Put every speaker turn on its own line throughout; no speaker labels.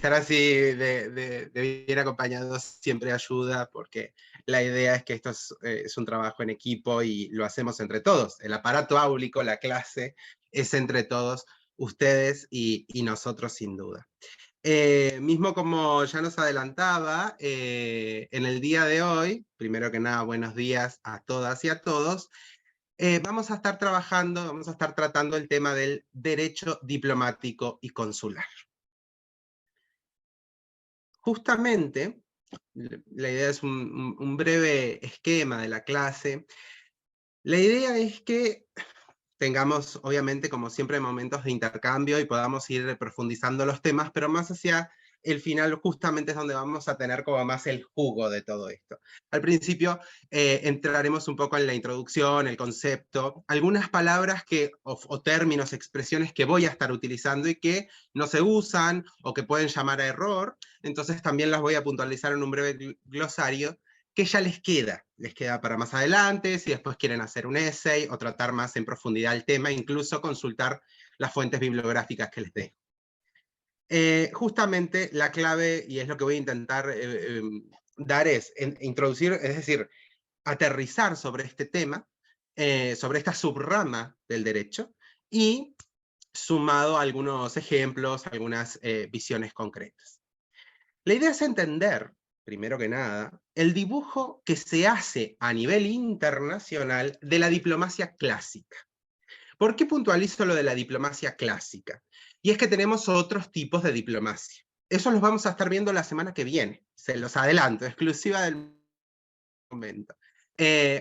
estar así de bien acompañados siempre ayuda, porque la idea es que esto es un trabajo en equipo y lo hacemos entre todos. El aparato áulico, la clase, es entre todos, ustedes y nosotros sin duda. Mismo como ya nos adelantaba, en el día de hoy, primero que nada, buenos días a todas y a todos, vamos a estar trabajando, vamos a estar tratando el tema del derecho diplomático y consular. Justamente, la idea es un breve esquema de la clase. La idea es que tengamos, obviamente, como siempre, momentos de intercambio y podamos ir profundizando los temas, pero más hacia el final justamente es donde vamos a tener como más el jugo de todo esto. Al principio entraremos un poco en la introducción, el concepto, algunas palabras o términos, expresiones que voy a estar utilizando y que no se usan o que pueden llamar a error, entonces también las voy a puntualizar en un breve glosario que ya les queda para más adelante, si después quieren hacer un essay o tratar más en profundidad el tema, incluso consultar las fuentes bibliográficas que les dejo. Justamente la clave, y es lo que voy a intentar dar, es introducir, es decir, aterrizar sobre este tema, sobre esta subrama del derecho, y sumado a algunos ejemplos, algunas visiones concretas. La idea es entender, primero que nada, el dibujo que se hace a nivel internacional de la diplomacia clásica. ¿Por qué puntualizo lo de la diplomacia clásica? Y es que tenemos otros tipos de diplomacia. Eso los vamos a estar viendo la semana que viene, se los adelanto, exclusiva del momento.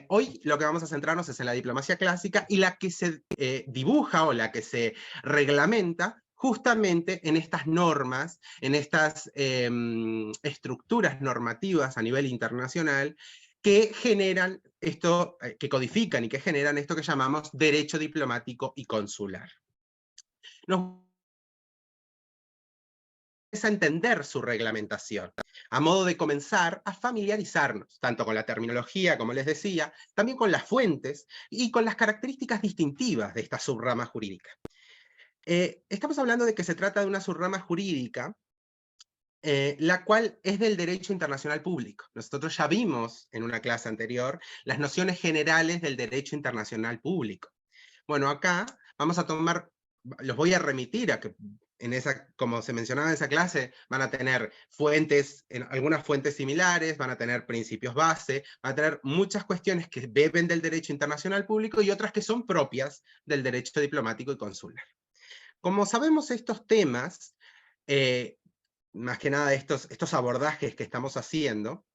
Hoy lo que vamos a centrarnos es en la diplomacia clásica y la que se dibuja o la que se reglamenta justamente en estas normas, en estas estructuras normativas a nivel internacional que generan esto, que codifican y que generan esto que llamamos derecho diplomático y consular. Nos a entender su reglamentación, a modo de comenzar a familiarizarnos, tanto con la terminología, como les decía, también con las fuentes y con las características distintivas de esta subrama jurídica. Estamos hablando de que se trata de una subrama jurídica la cual es del derecho internacional público. Nosotros ya vimos en una clase anterior las nociones generales del derecho internacional público. Bueno, acá vamos a tomar, los voy a remitir a que en esa, como se mencionaba en esa clase, van a tener fuentes, algunas fuentes similares, van a tener principios base, van a tener muchas cuestiones que beben del derecho internacional público y otras que son propias del derecho diplomático y consular. Como sabemos estos temas, más que nada estos abordajes que estamos haciendo,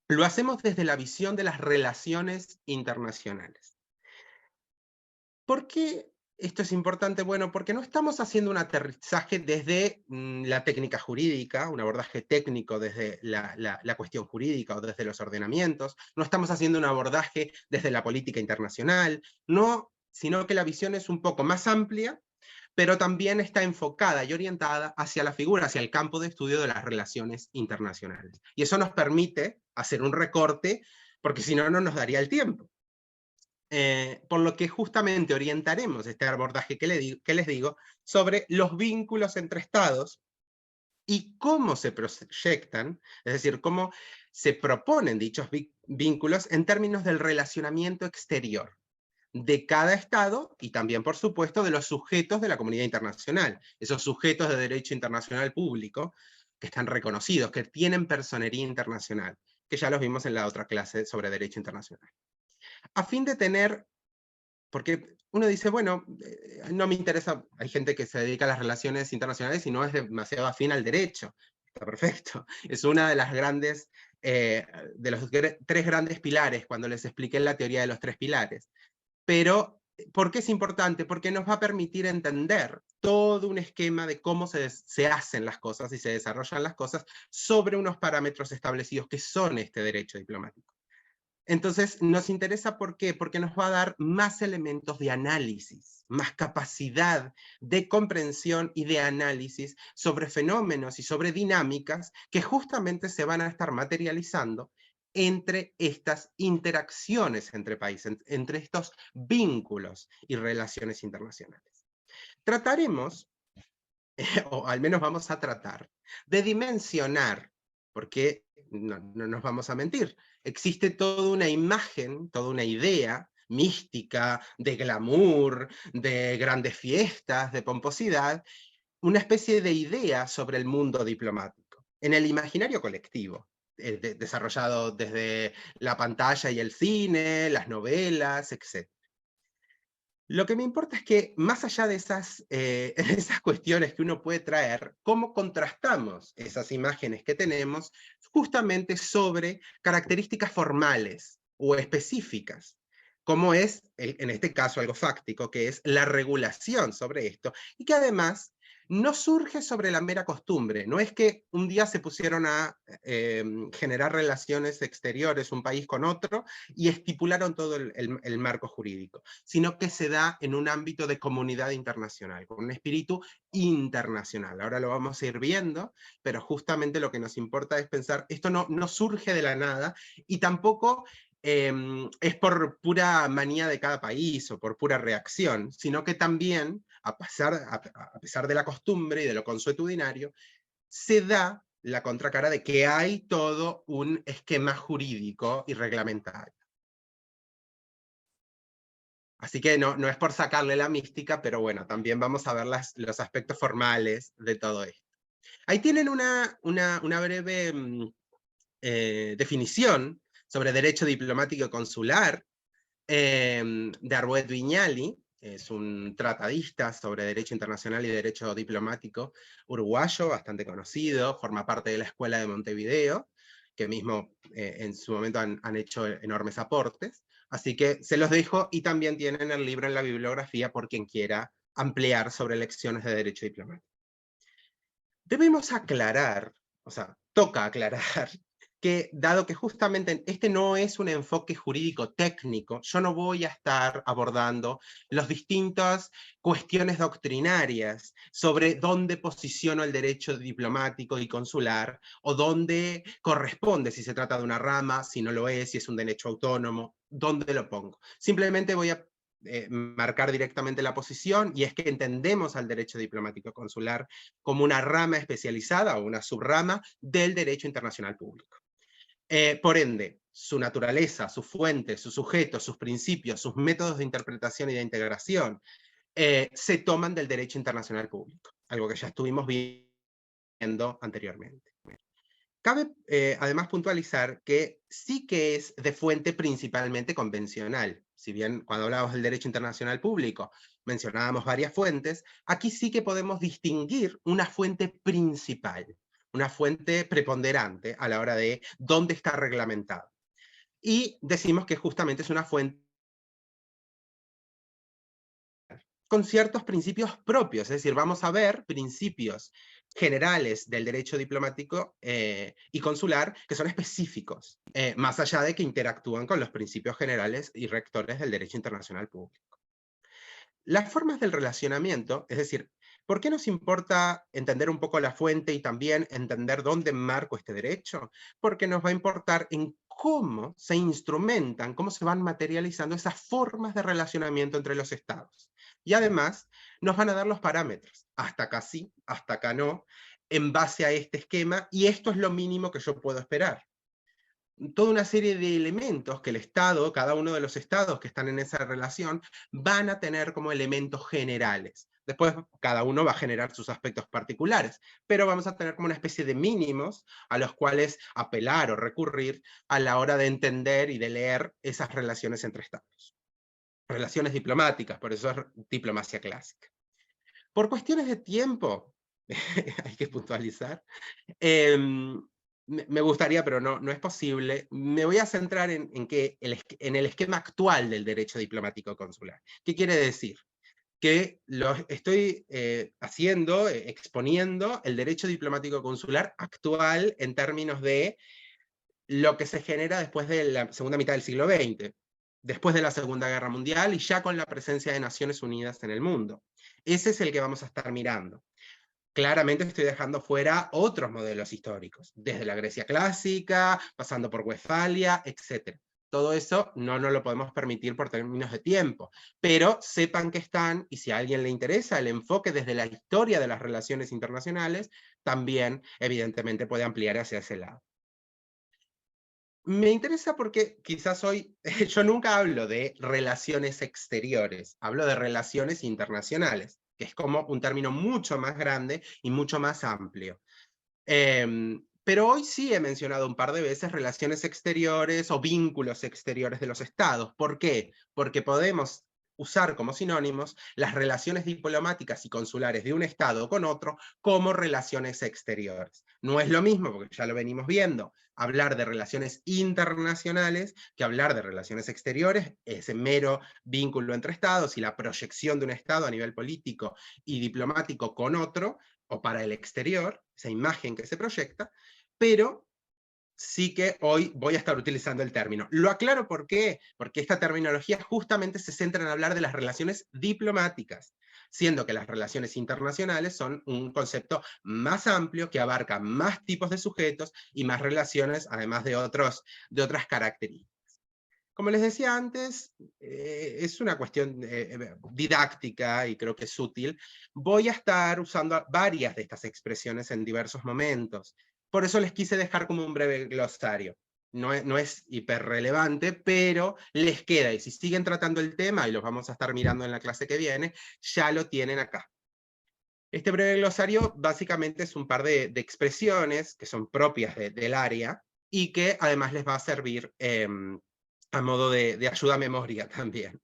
lo hacemos desde la visión de las relaciones internacionales. ¿Por qué esto es importante? Bueno, porque no estamos haciendo un aterrizaje desde la técnica jurídica, un abordaje técnico desde la cuestión jurídica o desde los ordenamientos, no estamos haciendo un abordaje desde la política internacional, no, sino que la visión es un poco más amplia, pero también está enfocada y orientada hacia la figura, hacia el campo de estudio de las relaciones internacionales. Y eso nos permite hacer un recorte, porque si no, no nos daría el tiempo. Por lo que justamente orientaremos este abordaje que les digo sobre los vínculos entre estados y cómo se proyectan, es decir, cómo se proponen dichos vínculos en términos del relacionamiento exterior de cada estado y también, por supuesto, de los sujetos de la comunidad internacional, esos sujetos de derecho internacional público que están reconocidos, que tienen personería internacional, que ya los vimos en la otra clase sobre derecho internacional. A fin de tener, porque uno dice, bueno, no me interesa, hay gente que se dedica a las relaciones internacionales y no es demasiado afín al derecho, está perfecto, es una de las grandes, de los tres grandes pilares, cuando les expliqué la teoría de los tres pilares. Pero, ¿por qué es importante? Porque nos va a permitir entender todo un esquema de cómo se hacen las cosas y se desarrollan las cosas sobre unos parámetros establecidos que son este derecho diplomático. Entonces, nos interesa ¿por qué? Porque nos va a dar más elementos de análisis, más capacidad de comprensión y de análisis sobre fenómenos y sobre dinámicas que justamente se van a estar materializando entre estas interacciones entre países, entre estos vínculos y relaciones internacionales. Trataremos o al menos vamos a tratar, de dimensionar, porque no nos vamos a mentir, existe toda una imagen, toda una idea mística, de glamour, de grandes fiestas, de pomposidad, una especie de idea sobre el mundo diplomático, en el imaginario colectivo, desarrollado desde la pantalla y el cine, las novelas, etc. Lo que me importa es que, más allá de esas cuestiones que uno puede traer, cómo contrastamos esas imágenes que tenemos justamente sobre características formales o específicas, como es, en este caso, algo fáctico, que es la regulación sobre esto, y que además no surge sobre la mera costumbre. No es que un día se pusieron a generar relaciones exteriores un país con otro y estipularon todo el marco jurídico, sino que se da en un ámbito de comunidad internacional, con un espíritu internacional. Ahora lo vamos a ir viendo, pero justamente lo que nos importa es pensar, esto no surge de la nada y tampoco es por pura manía de cada país o por pura reacción, sino que también, a pesar de la costumbre y de lo consuetudinario, se da la contracara de que hay todo un esquema jurídico y reglamentario. Así que no es por sacarle la mística, pero bueno, también vamos a ver los aspectos formales de todo esto. Ahí tienen una breve definición sobre derecho diplomático y consular de Arbuet Viñali, es un tratadista sobre derecho internacional y derecho diplomático uruguayo, bastante conocido, forma parte de la Escuela de Montevideo, que mismo en su momento han hecho enormes aportes. Así que se los dejo y también tienen el libro en la bibliografía por quien quiera ampliar sobre lecciones de derecho diplomático. Debemos aclarar, o sea, toca aclarar, que dado que justamente este no es un enfoque jurídico técnico, yo no voy a estar abordando las distintas cuestiones doctrinarias sobre dónde posiciono el derecho diplomático y consular, o dónde corresponde, si se trata de una rama, si no lo es, si es un derecho autónomo, dónde lo pongo. Simplemente voy a marcar directamente la posición, y es que entendemos al derecho diplomático consular como una rama especializada o una subrama del derecho internacional público. Por ende, su naturaleza, su fuente, sus sujetos, sus principios, sus métodos de interpretación y de integración se toman del derecho internacional público, algo que ya estuvimos viendo anteriormente. Cabe además puntualizar que sí que es de fuente principalmente convencional. Si bien cuando hablábamos del derecho internacional público mencionábamos varias fuentes, aquí sí que podemos distinguir una fuente principal, una fuente preponderante a la hora de dónde está reglamentado. Y decimos que justamente es una fuente con ciertos principios propios, es decir, vamos a ver principios generales del derecho diplomático y consular que son específicos, más allá de que interactúan con los principios generales y rectores del derecho internacional público. Las formas del relacionamiento, es decir, ¿por qué nos importa entender un poco la fuente y también entender dónde marco este derecho? Porque nos va a importar en cómo se instrumentan, cómo se van materializando esas formas de relacionamiento entre los estados. Y además nos van a dar los parámetros, hasta acá sí, hasta acá no, en base a este esquema, y esto es lo mínimo que yo puedo esperar. Toda una serie de elementos que el Estado, cada uno de los estados que están en esa relación, van a tener como elementos generales. Después cada uno va a generar sus aspectos particulares, pero vamos a tener como una especie de mínimos a los cuales apelar o recurrir a la hora de entender y de leer esas relaciones entre estados. Relaciones diplomáticas, por eso es diplomacia clásica. Por cuestiones de tiempo, hay que puntualizar, me gustaría, pero no es posible. Me voy a centrar en el esquema actual del derecho diplomático consular. ¿Qué quiere decir? Que lo estoy haciendo, exponiendo el derecho diplomático consular actual en términos de lo que se genera después de la segunda mitad del siglo XX, después de la Segunda Guerra Mundial y ya con la presencia de Naciones Unidas en el mundo. Ese es el que vamos a estar mirando. Claramente estoy dejando fuera otros modelos históricos, desde la Grecia clásica, pasando por Westfalia, etc. Todo eso no nos lo podemos permitir por términos de tiempo, pero sepan que están, y si a alguien le interesa el enfoque desde la historia de las relaciones internacionales, también evidentemente puede ampliar hacia ese lado. Me interesa porque quizás hoy, yo nunca hablo de relaciones exteriores, hablo de relaciones internacionales, que es como un término mucho más grande y mucho más amplio. Pero hoy sí he mencionado un par de veces relaciones exteriores o vínculos exteriores de los estados. ¿Por qué? Porque podemos usar como sinónimos las relaciones diplomáticas y consulares de un estado con otro como relaciones exteriores. No es lo mismo, porque ya lo venimos viendo, hablar de relaciones internacionales que hablar de relaciones exteriores, ese mero vínculo entre estados y la proyección de un estado a nivel político y diplomático con otro, o para el exterior, esa imagen que se proyecta, pero sí que hoy voy a estar utilizando el término. Lo aclaro ¿por qué? Porque esta terminología justamente se centra en hablar de las relaciones diplomáticas, siendo que las relaciones internacionales son un concepto más amplio que abarca más tipos de sujetos y más relaciones, además de otras características. Como les decía antes, es una cuestión didáctica y creo que es útil. Voy a estar usando varias de estas expresiones en diversos momentos. Por eso les quise dejar como un breve glosario. No es hiperrelevante, pero les queda, y si siguen tratando el tema, y los vamos a estar mirando en la clase que viene, ya lo tienen acá. Este breve glosario básicamente es un par de expresiones que son propias del área y que además les va a servir a modo de ayuda a memoria también.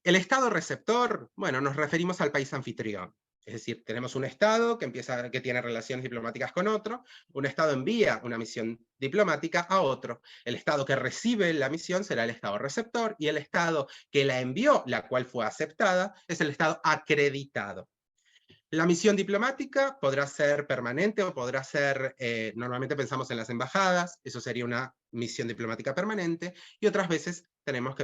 El estado receptor, bueno, nos referimos al país anfitrión. Es decir, tenemos un estado que tiene relaciones diplomáticas con otro, un estado envía una misión diplomática a otro. El estado que recibe la misión será el estado receptor y el estado que la envió, la cual fue aceptada, es el estado acreditado. La misión diplomática podrá ser permanente o podrá ser, normalmente pensamos en las embajadas, eso sería una misión diplomática permanente, y otras veces tenemos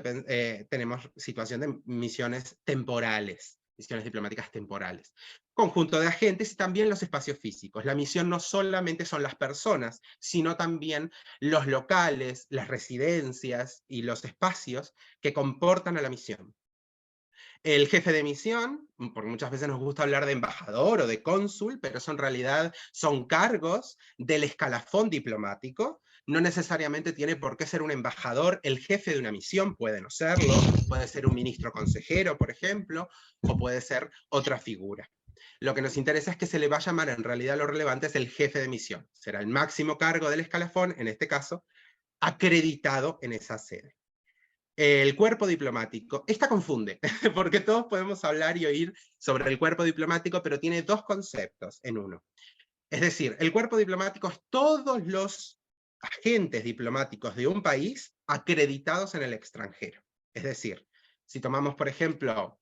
situación de misiones temporales, misiones diplomáticas temporales. Conjunto de agentes y también los espacios físicos. La misión no solamente son las personas, sino también los locales, las residencias y los espacios que comportan a la misión. El jefe de misión, porque muchas veces nos gusta hablar de embajador o de cónsul, pero eso en realidad son cargos del escalafón diplomático. No necesariamente tiene por qué ser un embajador el jefe de una misión, puede no serlo, puede ser un ministro consejero, por ejemplo, o puede ser otra figura. Lo que nos interesa es que se le va a llamar, en realidad lo relevante es el jefe de misión. Será el máximo cargo del escalafón, en este caso, acreditado en esa sede. El cuerpo diplomático. Esta confunde, porque todos podemos hablar y oír sobre el cuerpo diplomático, pero tiene dos conceptos en uno. Es decir, el cuerpo diplomático es todos los agentes diplomáticos de un país acreditados en el extranjero. Es decir, si tomamos, por ejemplo,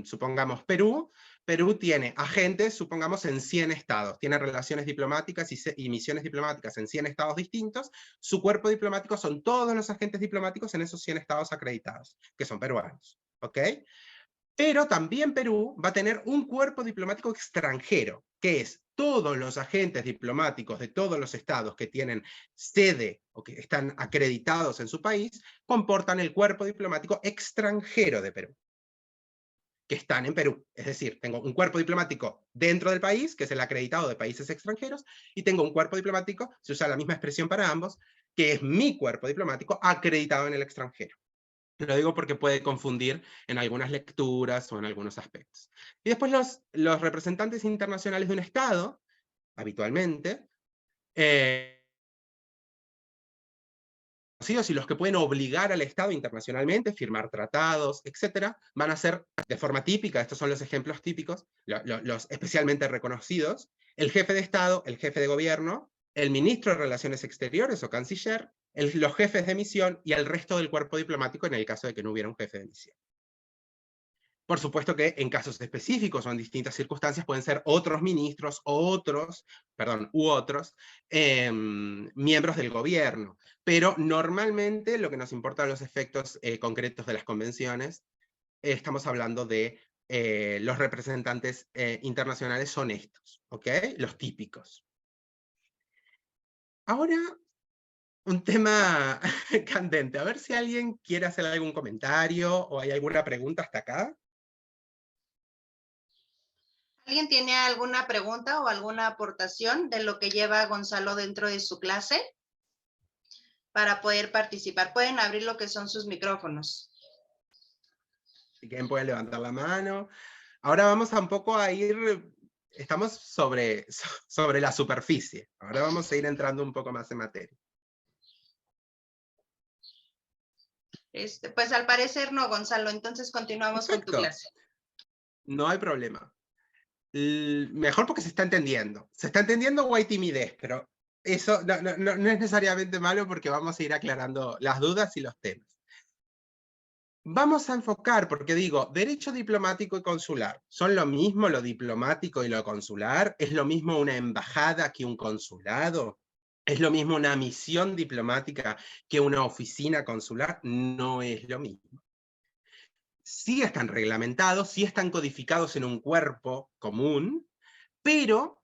supongamos Perú, Perú tiene agentes, supongamos, en 100 estados, tiene relaciones diplomáticas y misiones diplomáticas en 100 estados distintos, su cuerpo diplomático son todos los agentes diplomáticos en esos 100 estados acreditados, que son peruanos, ¿ok? Pero también Perú va a tener un cuerpo diplomático extranjero, que es todos los agentes diplomáticos de todos los estados que tienen sede o que están acreditados en su país, comportan el cuerpo diplomático extranjero de Perú, que están en Perú. Es decir, tengo un cuerpo diplomático dentro del país, que es el acreditado de países extranjeros, y tengo un cuerpo diplomático, se usa la misma expresión para ambos, que es mi cuerpo diplomático acreditado en el extranjero. Lo digo porque puede confundir en algunas lecturas o en algunos aspectos. Y después los representantes internacionales de un Estado, habitualmente, y los que pueden obligar al Estado internacionalmente, firmar tratados, etcétera, van a ser de forma típica, estos son los ejemplos típicos, los especialmente reconocidos, el jefe de Estado, el jefe de gobierno, el ministro de Relaciones Exteriores o canciller, los jefes de misión y el resto del cuerpo diplomático en el caso de que no hubiera un jefe de misión. Por supuesto que en casos específicos o en distintas circunstancias pueden ser otros ministros u otros miembros del gobierno, pero normalmente lo que nos importa los efectos concretos de las convenciones, estamos hablando de los representantes internacionales son estos, ¿ok? Los típicos. Ahora un tema candente. A ver si alguien quiere hacer algún comentario o hay alguna pregunta hasta acá.
¿Alguien tiene alguna pregunta o alguna aportación de lo que lleva Gonzalo dentro de su clase? Para poder participar. Pueden abrir lo que son sus micrófonos.
Si quieren pueden levantar la mano. Ahora vamos a un poco a ir, estamos sobre la superficie. Ahora vamos a ir entrando un poco más en materia.
Pues al parecer no, Gonzalo. Entonces continuamos con tu
Perfecto.
clase.
No hay problema. Mejor porque se está entendiendo. Se está entendiendo o hay timidez, pero eso no es necesariamente malo porque vamos a ir aclarando las dudas y los temas. Vamos a enfocar, porque digo, derecho diplomático y consular. ¿Son lo mismo lo diplomático y lo consular? ¿Es lo mismo una embajada que un consulado? ¿Es lo mismo una misión diplomática que una oficina consular? No es lo mismo. Sí están reglamentados, sí están codificados en un cuerpo común, pero,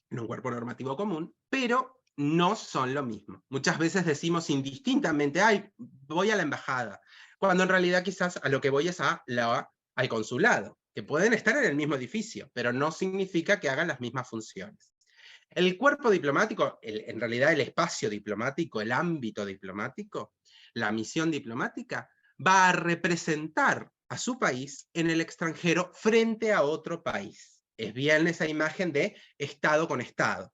en un cuerpo normativo común, pero no son lo mismo. Muchas veces decimos indistintamente, ay, voy a la embajada, cuando en realidad quizás a lo que voy es al consulado, que pueden estar en el mismo edificio, pero no significa que hagan las mismas funciones. El cuerpo diplomático, en realidad el espacio diplomático, el ámbito diplomático, la misión diplomática, va a representar a su país en el extranjero frente a otro país. Es bien esa imagen de Estado con Estado.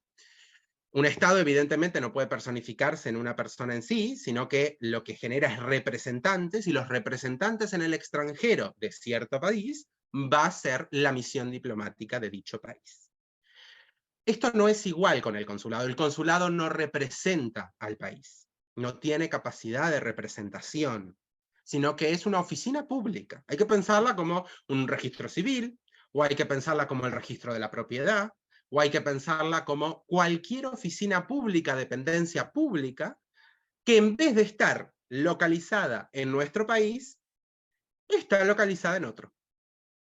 Un Estado evidentemente no puede personificarse en una persona en sí, sino que lo que genera es representantes, y los representantes en el extranjero de cierto país va a ser la misión diplomática de dicho país. Esto no es igual con el consulado. El consulado no representa al país, no tiene capacidad de representación, sino que es una oficina pública. Hay que pensarla como un registro civil, o hay que pensarla como el registro de la propiedad, o hay que pensarla como cualquier oficina pública, dependencia pública, que en vez de estar localizada en nuestro país, está localizada en otro.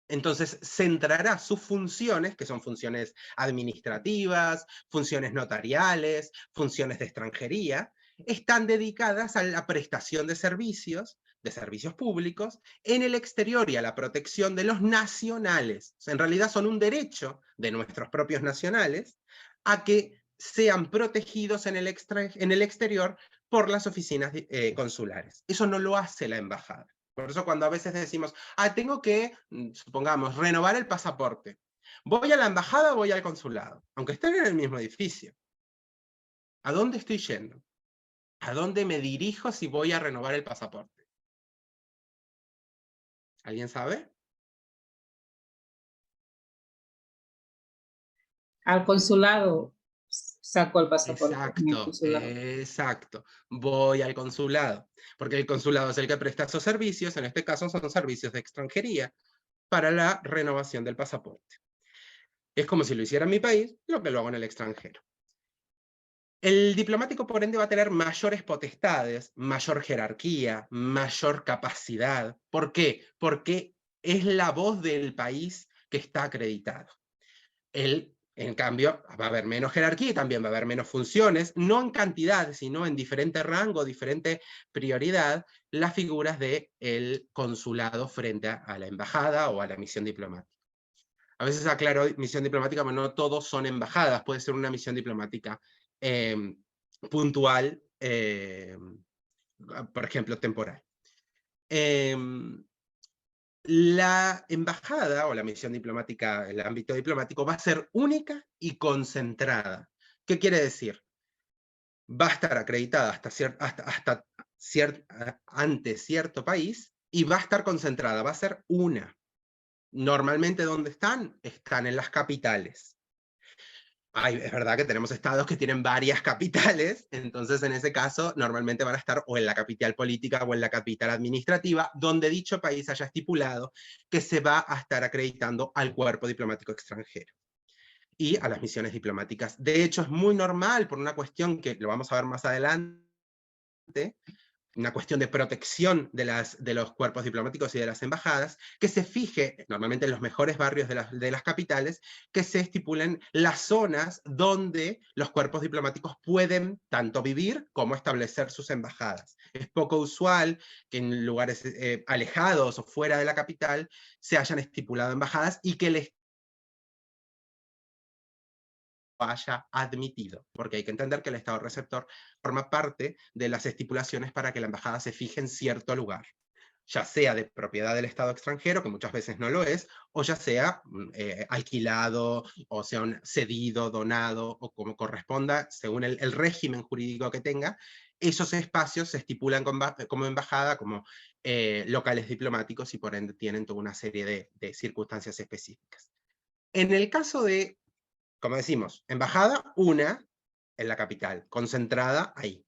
Entonces centrará sus funciones, que son funciones administrativas, funciones notariales, funciones de extranjería, están dedicadas a la prestación de servicios públicos, en el exterior y a la protección de los nacionales. O sea, en realidad son un derecho de nuestros propios nacionales a que sean protegidos en el exterior por las oficinas consulares. Eso no lo hace la embajada. Por eso cuando a veces decimos, tengo que, supongamos, renovar el pasaporte. ¿Voy a la embajada o voy al consulado? Aunque estén en el mismo edificio. ¿A dónde estoy yendo? ¿A dónde me dirijo si voy a renovar el pasaporte? ¿Alguien sabe?
Al consulado saco el pasaporte.
Exacto. Voy al consulado. Porque el consulado es el que presta esos servicios, en este caso son servicios de extranjería, para la renovación del pasaporte. Es como si lo hiciera en mi país, lo que lo hago en el extranjero. El diplomático, por ende, va a tener mayores potestades, mayor jerarquía, mayor capacidad. ¿Por qué? Porque es la voz del país que está acreditado. Él, en cambio, va a haber menos jerarquía y también va a haber menos funciones, no en cantidad, sino en diferente rango, diferente prioridad, las figuras del consulado frente a la embajada o a la misión diplomática. A veces aclaro misión diplomática, pero no todos son embajadas, puede ser una misión diplomática puntual, por ejemplo, temporal. La embajada o la misión diplomática, el ámbito diplomático, va a ser única y concentrada. ¿Qué quiere decir? Va a estar acreditada ante cierto país y va a estar concentrada, va a ser una. Normalmente, ¿dónde están? Están en las capitales. Es verdad que tenemos estados que tienen varias capitales, entonces en ese caso normalmente van a estar o en la capital política o en la capital administrativa, donde dicho país haya estipulado que se va a estar acreditando al cuerpo diplomático extranjero y a las misiones diplomáticas. De hecho, es muy normal, por una cuestión que lo vamos a ver más adelante, una cuestión de protección de los cuerpos diplomáticos y de las embajadas, que se fije, normalmente en los mejores barrios de las capitales, que se estipulen las zonas donde los cuerpos diplomáticos pueden tanto vivir como establecer sus embajadas. Es poco usual que en lugares alejados o fuera de la capital se hayan estipulado embajadas y que el haya admitido, porque hay que entender que el Estado receptor forma parte de las estipulaciones para que la embajada se fije en cierto lugar, ya sea de propiedad del Estado extranjero, que muchas veces no lo es, o ya sea alquilado, o sea cedido, donado, o como corresponda, según el régimen jurídico que tenga. Esos espacios se estipulan como embajada, como locales diplomáticos, y por ende tienen toda una serie de circunstancias específicas. En el caso de, como decimos, embajada, una en la capital, concentrada ahí.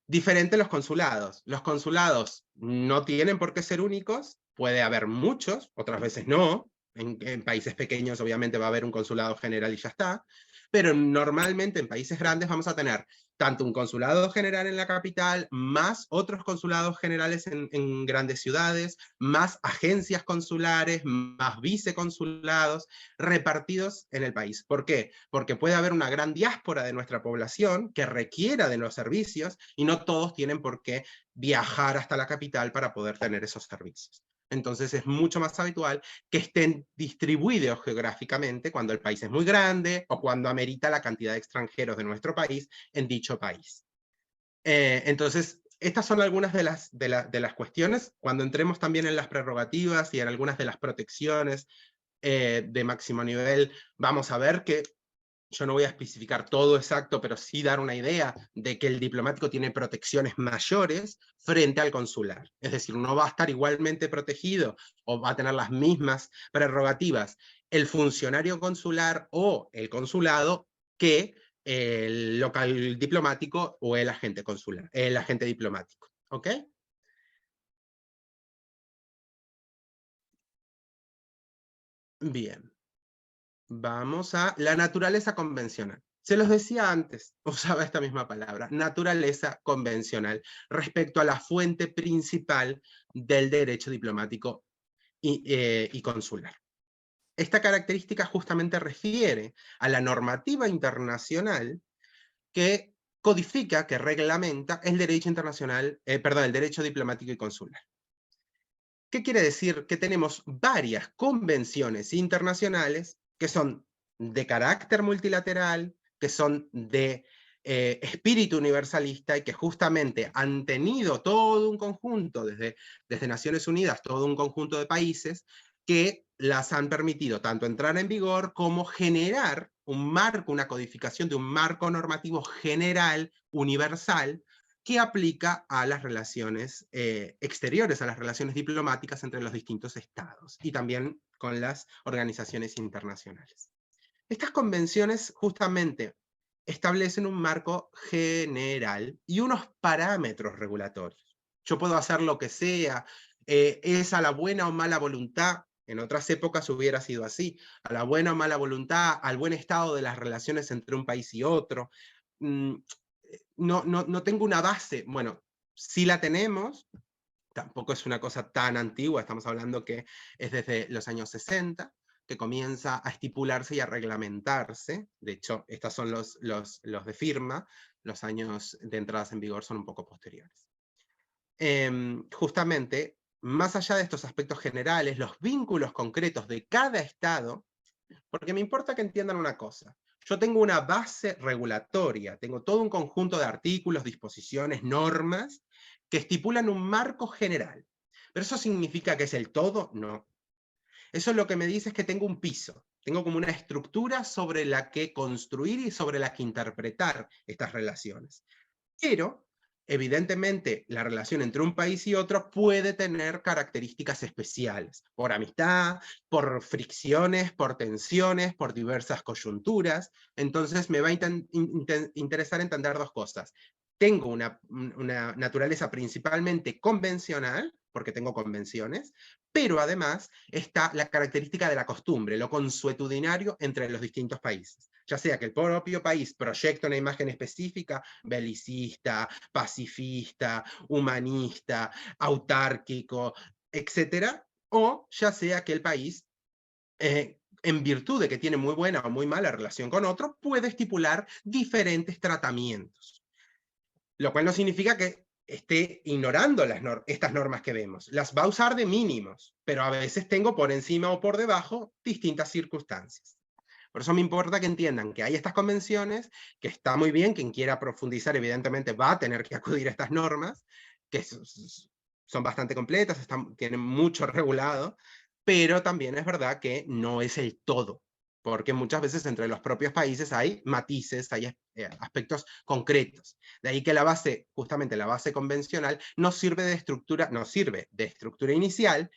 Diferente los consulados. Los consulados no tienen por qué ser únicos, puede haber muchos, otras veces no. En países pequeños obviamente va a haber un consulado general y ya está, pero normalmente en países grandes vamos a tener tanto un consulado general en la capital, más otros consulados generales en grandes ciudades, más agencias consulares, más viceconsulados, repartidos en el país. ¿Por qué? Porque puede haber una gran diáspora de nuestra población que requiera de los servicios y no todos tienen por qué viajar hasta la capital para poder tener esos servicios. Entonces es mucho más habitual que estén distribuidos geográficamente cuando el país es muy grande o cuando amerita la cantidad de extranjeros de nuestro país en dicho país. Entonces, estas son algunas de las cuestiones. Cuando entremos también en las prerrogativas y en algunas de las protecciones de máximo nivel, vamos a ver que yo no voy a especificar todo exacto, pero sí dar una idea de que el diplomático tiene protecciones mayores frente al consular. Es decir, no va a estar igualmente protegido o va a tener las mismas prerrogativas el funcionario consular o el consulado que el local diplomático o el agente consular, el agente diplomático. ¿Ok? Bien. Vamos a la naturaleza convencional. Se los decía antes, usaba esta misma palabra, naturaleza convencional, respecto a la fuente principal del derecho diplomático y consular. Esta característica justamente refiere a la normativa internacional que codifica, que reglamenta el derecho internacional, el derecho diplomático y consular. ¿Qué quiere decir? Que tenemos varias convenciones internacionales que son de carácter multilateral, que son de espíritu universalista y que justamente han tenido todo un conjunto, desde Naciones Unidas, todo un conjunto de países que las han permitido tanto entrar en vigor como generar un marco, una codificación de un marco normativo general, universal, que aplica a las relaciones exteriores, a las relaciones diplomáticas entre los distintos estados y también con las organizaciones internacionales. Estas convenciones justamente establecen un marco general y unos parámetros regulatorios. Yo puedo hacer lo que sea, es a la buena o mala voluntad. En otras épocas hubiera sido así, a la buena o mala voluntad, al buen estado de las relaciones entre un país y otro. No tengo una base. Bueno, sí la tenemos, tampoco es una cosa tan antigua, estamos hablando que es desde los años 60, que comienza a estipularse y a reglamentarse. De hecho, estos son los de firma, los años de entradas en vigor son un poco posteriores. Justamente, más allá de estos aspectos generales, los vínculos concretos de cada estado, porque me importa que entiendan una cosa. Yo tengo una base regulatoria, tengo todo un conjunto de artículos, disposiciones, normas, que estipulan un marco general. ¿Pero eso significa que es el todo? No. Eso lo que me dice es que tengo un piso, tengo como una estructura sobre la que construir y sobre la que interpretar estas relaciones. Pero, evidentemente, la relación entre un país y otro puede tener características especiales, por amistad, por fricciones, por tensiones, por diversas coyunturas. Entonces me va a interesar entender dos cosas. Tengo una naturaleza principalmente convencional, porque tengo convenciones, pero además está la característica de la costumbre, lo consuetudinario entre los distintos países. ya sea que el propio país proyecte una imagen específica, belicista, pacifista, humanista, autárquico, etcétera, o ya sea que el país, en virtud de que tiene muy buena o muy mala relación con otro, puede estipular diferentes tratamientos. Lo cual no significa que esté ignorando estas normas que vemos. Las va a usar de mínimos, pero a veces tengo por encima o por debajo distintas circunstancias. Por eso me importa que entiendan que hay estas convenciones, que está muy bien, quien quiera profundizar evidentemente va a tener que acudir a estas normas, que son bastante completas, tienen mucho regulado, pero también es verdad que no es el todo, porque muchas veces entre los propios países hay matices, hay aspectos concretos. De ahí que la base, justamente la base convencional, no sirve de estructura inicial,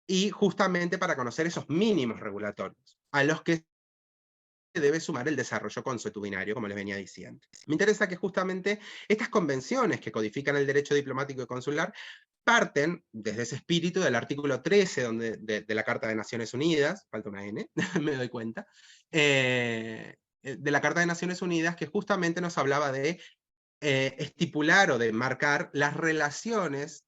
y justamente para conocer esos mínimos regulatorios, a los que se debe sumar el desarrollo consuetudinario, como les venía diciendo. Me interesa que justamente estas convenciones que codifican el derecho diplomático y consular parten desde ese espíritu del artículo 13 de la Carta de Naciones Unidas, falta una N, me doy cuenta, de la Carta de Naciones Unidas, que justamente nos hablaba de estipular o de marcar las relaciones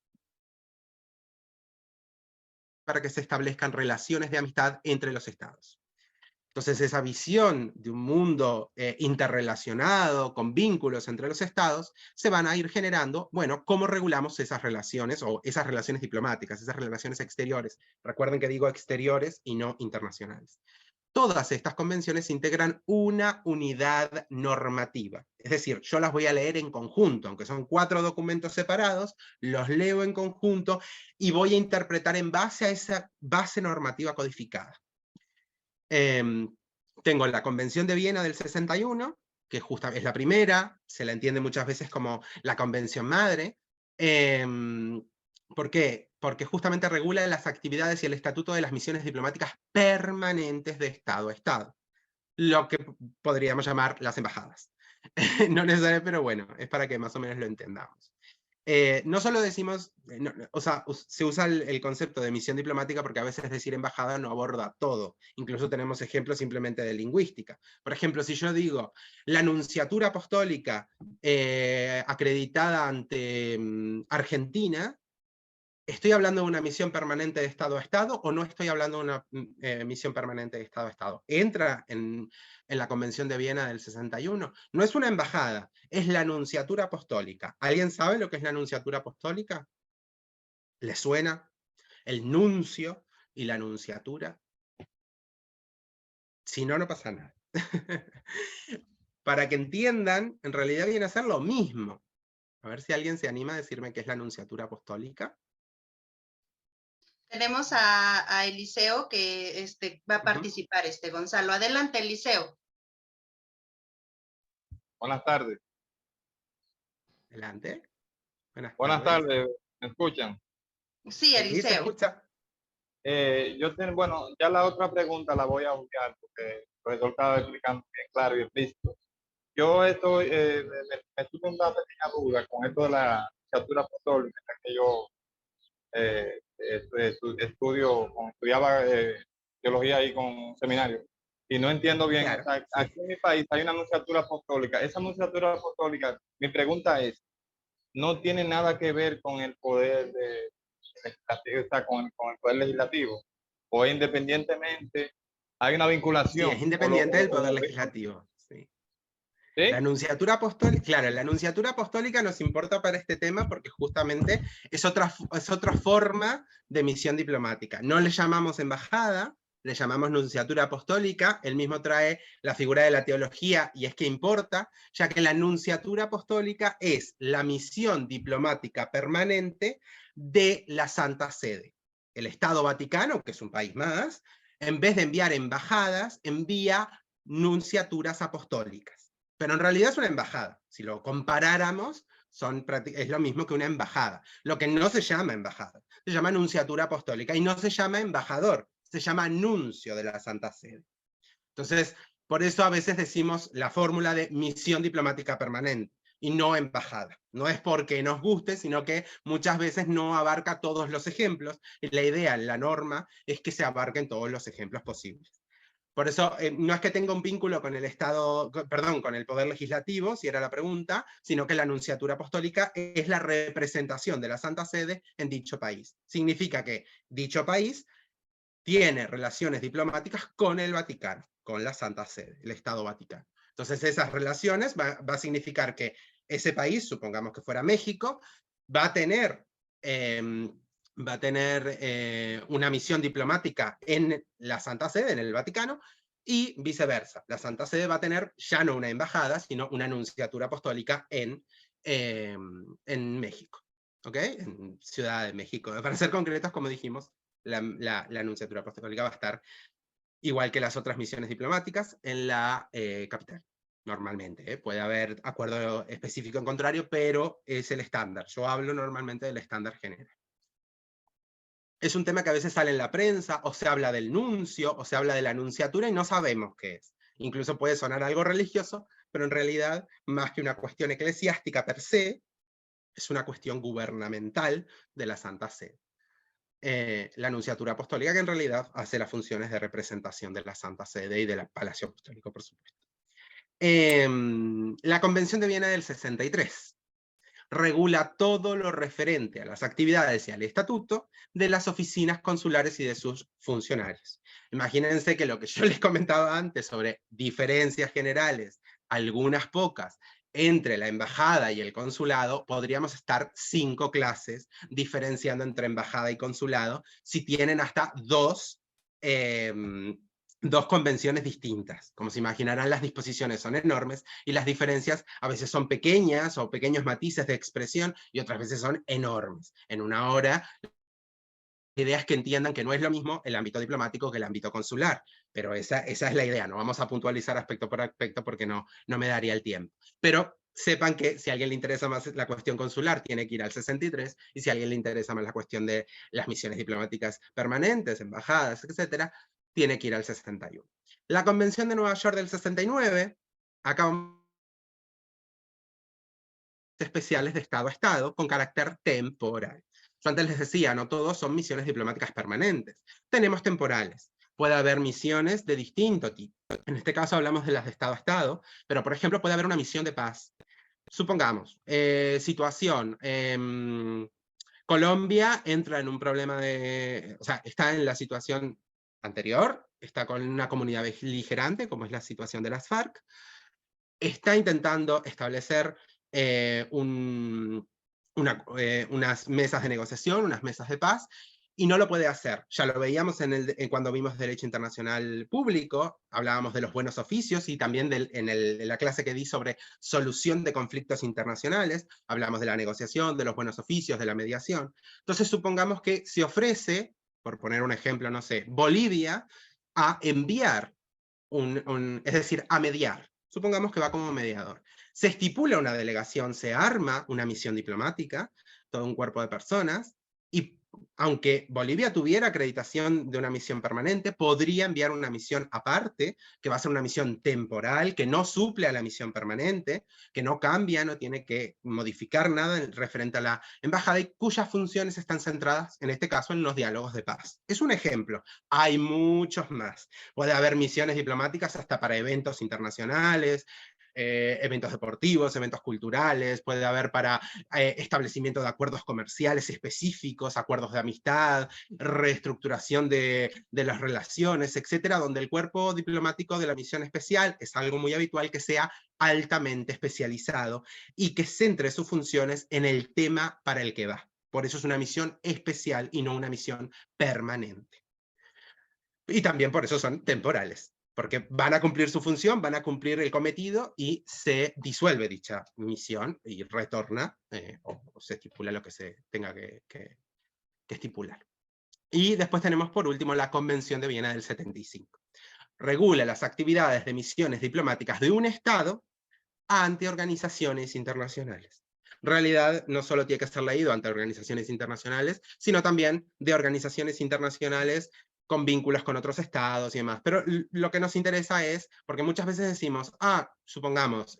para que se establezcan relaciones de amistad entre los estados. Entonces esa visión de un mundo interrelacionado, con vínculos entre los estados, se van a ir generando, bueno, ¿cómo regulamos esas relaciones, o esas relaciones diplomáticas, esas relaciones exteriores? Recuerden que digo exteriores y no internacionales. Todas estas convenciones integran una unidad normativa. Es decir, yo las voy a leer en conjunto, aunque son 4 documentos separados, los leo en conjunto y voy a interpretar en base a esa base normativa codificada. Tengo la Convención de Viena del 61, que es la primera, se la entiende muchas veces como la Convención Madre. ¿Por qué? Porque justamente regula las actividades y el estatuto de las misiones diplomáticas permanentes de Estado a Estado, lo que podríamos llamar las embajadas. No necesariamente, pero bueno, es para que más o menos lo entendamos. No solo decimos, o sea, se usa el concepto de misión diplomática porque a veces decir embajada no aborda todo. Incluso tenemos ejemplos simplemente de lingüística. Por ejemplo, si yo digo la nunciatura apostólica acreditada ante Argentina, ¿estoy hablando de una misión permanente de Estado a Estado o no estoy hablando de una misión permanente de Estado a Estado? ¿Entra en la Convención de Viena del 61? No es una embajada, es la nunciatura apostólica. ¿Alguien sabe lo que es la nunciatura apostólica? ¿Le suena? El nuncio y la nunciatura. Si no, no pasa nada. Para que entiendan, en realidad viene a ser lo mismo. A ver si alguien se anima a decirme qué es la nunciatura apostólica.
Tenemos a Eliseo que va a participar, Gonzalo. Adelante, Eliseo.
Buenas tardes.
Adelante.
Buenas tardes. ¿Me escuchan?
Sí, Eliseo.
Sí, se escucha.
Bueno, ya la otra pregunta la voy a buscar porque el profesor estaba explicando bien claro y explícito. Yo me tuve una pequeña duda con esto de la nunciatura apostólica que yo estudiaba teología ahí con un seminario y no entiendo bien.
Claro,
o sea, aquí en mi país hay una nunciatura apostólica. Esa nunciatura apostólica, mi pregunta es, ¿no tiene nada que ver con el poder con el poder legislativo? ¿O independientemente hay una vinculación?
Sí, es independiente del poder legislativo. Sí.
¿Sí?
La nunciatura apostólica, claro, la nunciatura apostólica nos importa para este tema porque justamente es otra forma de misión diplomática. No le llamamos embajada, le llamamos nunciatura apostólica. Él mismo trae la figura de la teología y es que importa, ya que la nunciatura apostólica es la misión diplomática permanente de la Santa Sede. El Estado Vaticano, que es un país más, en vez de enviar embajadas, envía nunciaturas apostólicas. Pero en realidad es una embajada. Si lo comparáramos, es lo mismo que una embajada. Lo que no se llama embajada, se llama nunciatura apostólica y no se llama embajador, se llama nuncio de la Santa Sede. Entonces, por eso a veces decimos la fórmula de misión diplomática permanente y no embajada. No es porque nos guste, sino que muchas veces no abarca todos los ejemplos. Y la idea, la norma, es que se abarquen todos los ejemplos posibles. Por eso, no es que tenga un vínculo con el Estado, perdón, con el Poder Legislativo, si era la pregunta, sino que la Nunciatura Apostólica es la representación de la Santa Sede en dicho país. Significa que dicho país tiene relaciones diplomáticas con el Vaticano, con la Santa Sede, el Estado Vaticano. Entonces esas relaciones va a significar que ese país, supongamos que fuera México, va a tener una misión diplomática en la Santa Sede, en el Vaticano, y viceversa. La Santa Sede va a tener ya no una embajada, sino una nunciatura apostólica en México, ¿ok? En Ciudad de México. Para ser concretos, como dijimos, la nunciatura apostólica va a estar, igual que las otras misiones diplomáticas, en la capital. Normalmente, puede haber acuerdo específico en contrario, pero es el estándar. Yo hablo normalmente del estándar general. Es un tema que a veces sale en la prensa, o se habla del nuncio, o se habla de la nunciatura, y no sabemos qué es. Incluso puede sonar algo religioso, pero en realidad, más que una cuestión eclesiástica per se, es una cuestión gubernamental de la Santa Sede. La nunciatura apostólica, que en realidad hace las funciones de representación de la Santa Sede y del Palacio Apostólico, por supuesto. La Convención de Viena del 63 regula todo lo referente a las actividades y al estatuto de las oficinas consulares y de sus funcionarios. Imagínense que lo que yo les comentaba antes sobre diferencias generales, algunas pocas, entre la embajada y el consulado, podríamos estar 5 clases diferenciando entre embajada y consulado, si tienen hasta dos convenciones distintas. Como se imaginarán, las disposiciones son enormes y las diferencias a veces son pequeñas o pequeños matices de expresión y otras veces son enormes. En una hora, la idea es que entiendan que no es lo mismo el ámbito diplomático que el ámbito consular, pero esa es la idea. No vamos a puntualizar aspecto por aspecto porque no me daría el tiempo. Pero sepan que si a alguien le interesa más la cuestión consular, tiene que ir al 63, y si a alguien le interesa más la cuestión de las misiones diplomáticas permanentes, embajadas, etcétera, tiene que ir al 61. La Convención de Nueva York del 69, acá especiales de Estado a Estado con carácter temporal. Yo antes les decía, no todos son misiones diplomáticas permanentes. Tenemos temporales. Puede haber misiones de distinto tipo. En este caso hablamos de las de Estado a Estado, pero por ejemplo puede haber una misión de paz. Supongamos, situación, Colombia entra en un problema de, o sea, está en la situación anterior, está con una comunidad beligerante, como es la situación de las FARC, está intentando establecer unas mesas de negociación, unas mesas de paz, y no lo puede hacer. Ya lo veíamos cuando vimos Derecho Internacional Público, hablábamos de los buenos oficios, y también en la clase que di sobre solución de conflictos internacionales, hablamos de la negociación, de los buenos oficios, de la mediación. Entonces supongamos que se ofrece, por poner un ejemplo, no sé, Bolivia, a enviar, es decir, a mediar. Supongamos que va como mediador. Se estipula una delegación, se arma una misión diplomática, todo un cuerpo de personas, y aunque Bolivia tuviera acreditación de una misión permanente, podría enviar una misión aparte, que va a ser una misión temporal, que no suple a la misión permanente, que no cambia, no tiene que modificar nada referente a la embajada, y cuyas funciones están centradas, en este caso, en los diálogos de paz. Es un ejemplo. Hay muchos más. Puede haber misiones diplomáticas hasta para eventos internacionales, eventos deportivos, eventos culturales, puede haber para establecimiento de acuerdos comerciales específicos, acuerdos de amistad, reestructuración de las relaciones, etcétera, donde el cuerpo diplomático de la misión especial es algo muy habitual que sea altamente especializado y que centre sus funciones en el tema para el que va. Por eso es una misión especial y no una misión permanente. Y también por eso son temporales, porque van a cumplir su función, van a cumplir el cometido y se disuelve dicha misión y retorna, o se estipula lo que se tenga que estipular. Y después tenemos por último la Convención de Viena del 75. Regula las actividades de misiones diplomáticas de un Estado ante organizaciones internacionales. En realidad, no solo tiene que ser leído ante organizaciones internacionales, sino también de organizaciones internacionales con vínculos con otros estados y demás. Pero lo que nos interesa es, porque muchas veces decimos, supongamos,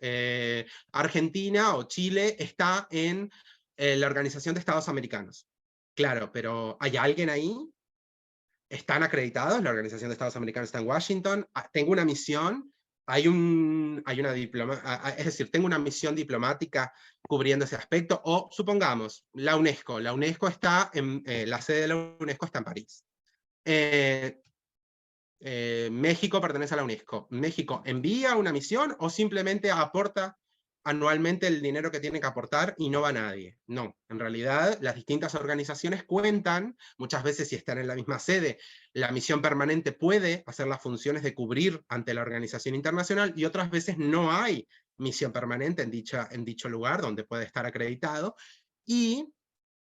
Argentina o Chile está en la Organización de Estados Americanos. Claro, pero ¿hay alguien ahí? están acreditados, la Organización de Estados Americanos está en Washington, tengo una misión, hay una es decir, tengo una misión diplomática cubriendo ese aspecto, o supongamos, la UNESCO está la sede de la UNESCO está en París. México pertenece a la UNESCO. ¿México envía una misión o simplemente aporta anualmente el dinero que tiene que aportar y no va nadie? No, en realidad las distintas organizaciones cuentan, muchas veces si están en la misma sede, la misión permanente puede hacer las funciones de cubrir ante la organización internacional, y otras veces no hay misión permanente en dicho lugar donde puede estar acreditado, y